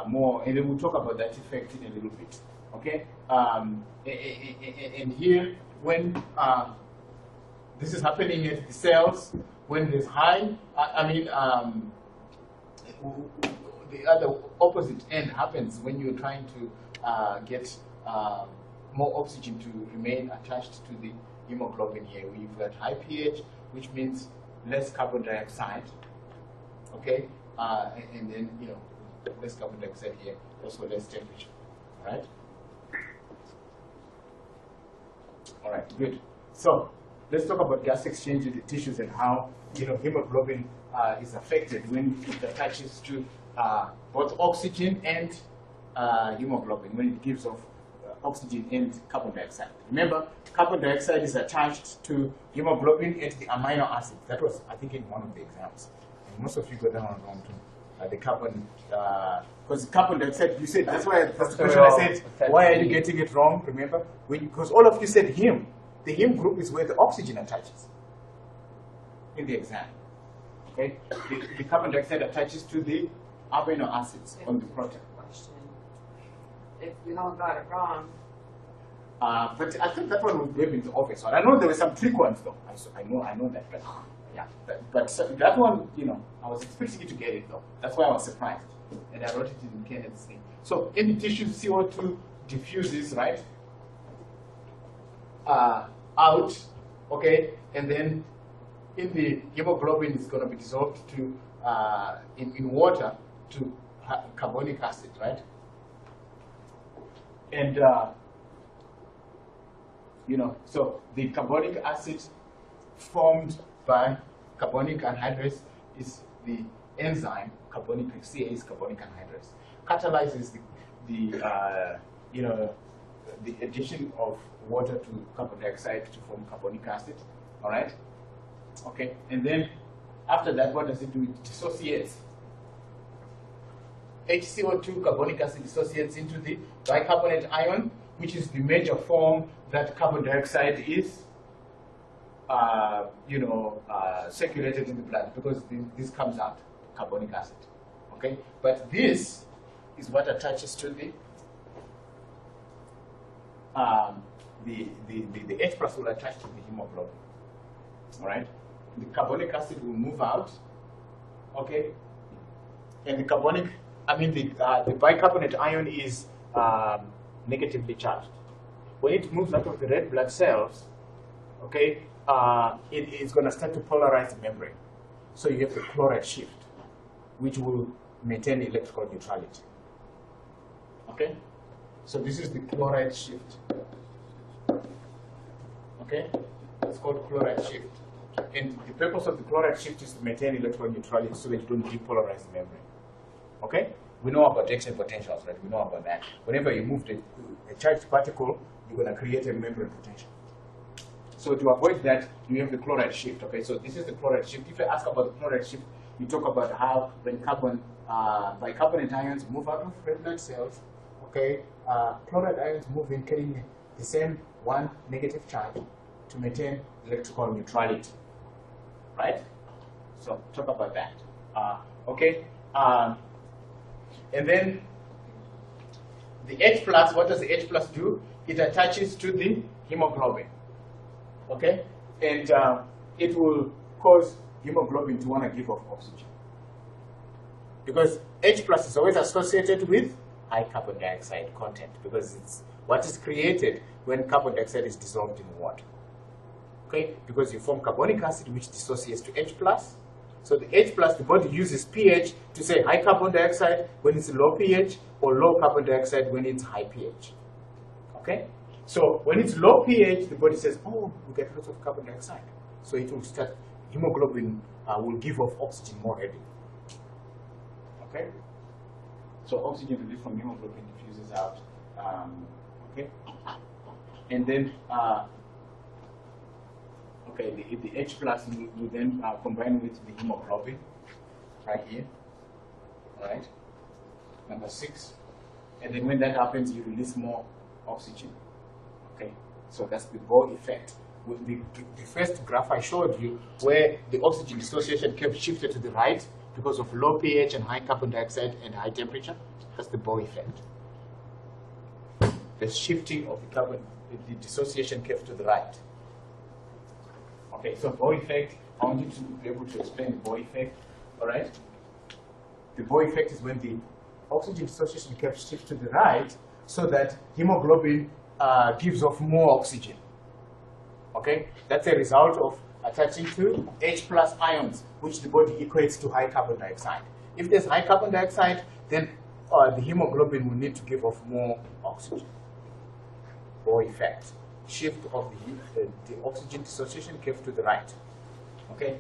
more, and then we'll talk about that effect in a little bit. Okay, and here when this is happening at the cells, when there's high, the other opposite end happens when you're trying to get more oxygen to remain attached to the hemoglobin here. We've got high pH, which means less carbon dioxide. Okay, and then less carbon dioxide here, also less temperature. All right. All right, good. So let's talk about gas exchange in the tissues and how hemoglobin is affected when it attaches to both oxygen and hemoglobin, when it gives off oxygen and carbon dioxide. Remember, carbon dioxide is attached to hemoglobin and the amino acids. That was, I think, in one of the exams. And most of you got down wrong too. The carbon, because carbon dioxide, you said, that's why that's the question I said, why are you getting it wrong? Remember, because all of you said heme. The heme group is where the oxygen attaches in the exam. Okay, the carbon dioxide attaches to the amino acids on the protein. If you haven't got it wrong. But I think that one was maybe in the office. I know there were some trick ones though. I know that. But yeah, but that one, I was expecting you to get it though. That's why I was surprised, and I wrote it in Kenneth's thing. So in the tissue, CO2 diffuses right out, okay, and then in the hemoglobin is going to be dissolved to in water to carbonic acid, right? And so the carbonic acid formed by carbonic anhydrase is the enzyme carbonic CA is carbonic anhydrase, catalyzes the addition of water to carbon dioxide to form carbonic acid. All right. Okay. And then after that, what does it do? It dissociates. HCO2 carbonic acid dissociates into the bicarbonate ion, which is the major form that carbon dioxide is, circulated in the blood, because this comes out, carbonic acid. Okay, but this is what attaches to the H plus will attach to the hemoglobin. All right, the carbonic acid will move out. Okay, and the bicarbonate ion is negatively charged. When it moves out of the red blood cells, okay, it is going to start to polarize the membrane. So you have the chloride shift, which will maintain electrical neutrality. Okay, so this is the chloride shift. Okay, it's called chloride shift. And the purpose of the chloride shift is to maintain electrical neutrality so that you don't depolarize the membrane. Okay? We know about Jackson potentials, right? We know about that. Whenever you move a charged particle, you're going to create a membrane potential. So to avoid that, you have the chloride shift. Okay, so this is the chloride shift. If I ask about the chloride shift, you talk about how when bicarbonate ions move out of red blood cells, okay, chloride ions move in carrying the same one negative charge to maintain electrical neutrality, right? So talk about that. Okay, and then the H plus. What does the H plus do? It attaches to the hemoglobin. Okay, and it will cause hemoglobin to want to give off oxygen, because H plus is always associated with high carbon dioxide content, because it's what is created when carbon dioxide is dissolved in water. Okay, because you form carbonic acid, which dissociates to H plus. So the H plus, the body uses pH to say high carbon dioxide when it's low pH, or low carbon dioxide when it's high pH. Okay, So when it's low pH, the body says, oh, we get lots of carbon dioxide. So it will start, hemoglobin will give off oxygen more readily. Okay? So oxygen released from hemoglobin diffuses out. Okay? And then, okay, the H plus will then combine with the hemoglobin right here. All right? Number 6. And then when that happens, you release more oxygen. Okay? So that's the Bohr effect. With the first graph I showed you, where the oxygen dissociation curve shifted to the right because of low pH and high carbon dioxide and high temperature, that's the Bohr effect. The shifting of the dissociation curve to the right. Okay, so Bohr effect, I want you to be able to explain the Bohr effect, all right? The Bohr effect is when the oxygen dissociation curve shifts to the right so that hemoglobin gives off more oxygen. Okay, that's a result of attaching to H plus ions, which the body equates to high carbon dioxide. If there's high carbon dioxide, then the hemoglobin will need to give off more oxygen. Bohr effect, shift of the oxygen dissociation curve to the right. Okay,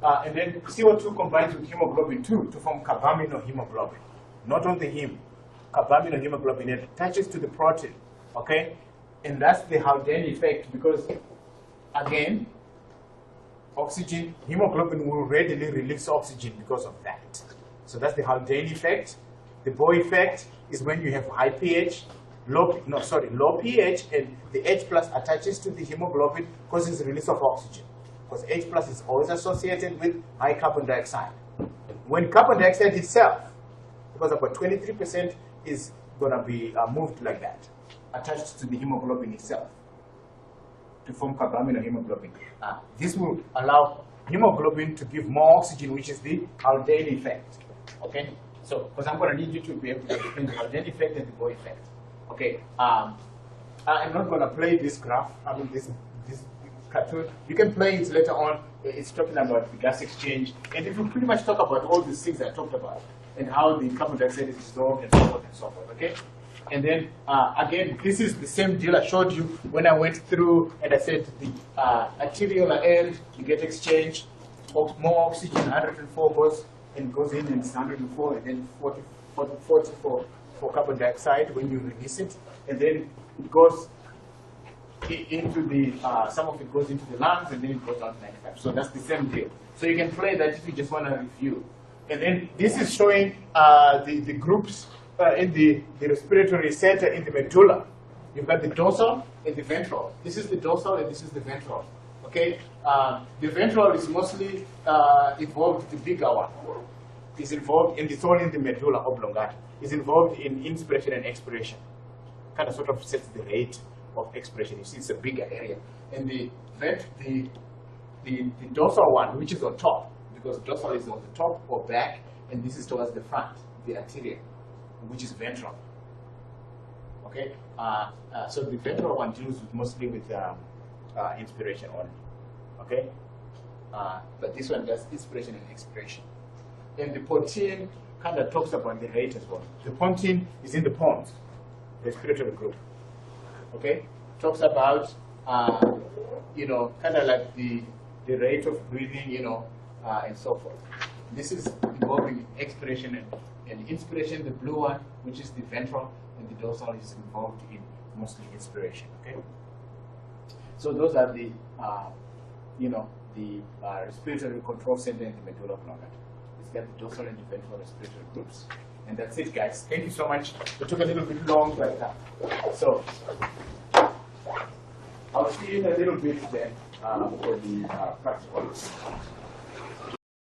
and then CO2 combines with hemoglobin 2 to form carbaminohemoglobin. Not on the heme, carbaminohemoglobin. It attaches to the protein. Okay. And that's the Haldane effect because, again, oxygen, hemoglobin will readily release oxygen because of that. So that's the Haldane effect. The Bohr effect is when you have high pH, low pH, and the H plus attaches to the hemoglobin, causes the release of oxygen. Because H plus is always associated with high carbon dioxide. When carbon dioxide itself, because about 23% is going to be moved like that, attached to the hemoglobin itself to form carbaminohemoglobin. This will allow hemoglobin to give more oxygen, which is the Haldane effect. Okay, so because I'm going to need you to be able to explain the Haldane effect and the Bohr effect. Okay, I'm not going to play this graph. I mean this cartoon. You can play it later on. It's talking about the gas exchange, and it will pretty much talk about all these things I talked about and how the carbon dioxide is dissolved and so forth and so forth. Okay. And then, again, this is the same deal I showed you when I went through and I said the arteriolar end, you get exchange, more oxygen, 104 goes in and it's 104, and then 40 for carbon dioxide when you release it. And then it goes into the, some of it goes into the lungs, and then it goes down to 95. So that's the same deal. So you can play that if you just want to review. And then this is showing the groups in the respiratory center in the medulla. You've got the dorsal and the ventral. This is the dorsal and this is the ventral. Okay, the ventral is mostly involved, the bigger one is involved, and it's all in the medulla oblongata. Is involved in inspiration and expiration. Kind of sort of sets the rate of expiration. You see, it's a bigger area. And the dorsal one, which is on top, because dorsal is on the top or back, and this is towards the front, the arterial, which is ventral. Okay, so the ventral one deals mostly with inspiration only. Okay, but this one does inspiration and expiration. And the pontine kind of talks about the rate as well. The pontine is in the pons, respiratory group. Okay, talks about kind of like the rate of breathing, and so forth. This is involving expiration and inspiration. The blue one, which is the ventral, and the dorsal is involved in mostly inspiration. Okay. So those are the respiratory control center in the medulla oblongata. It's got the dorsal and the ventral respiratory groups. And that's it, guys. Thank you so much. It took a little bit long, but so I'll see you in a little bit then for the practical.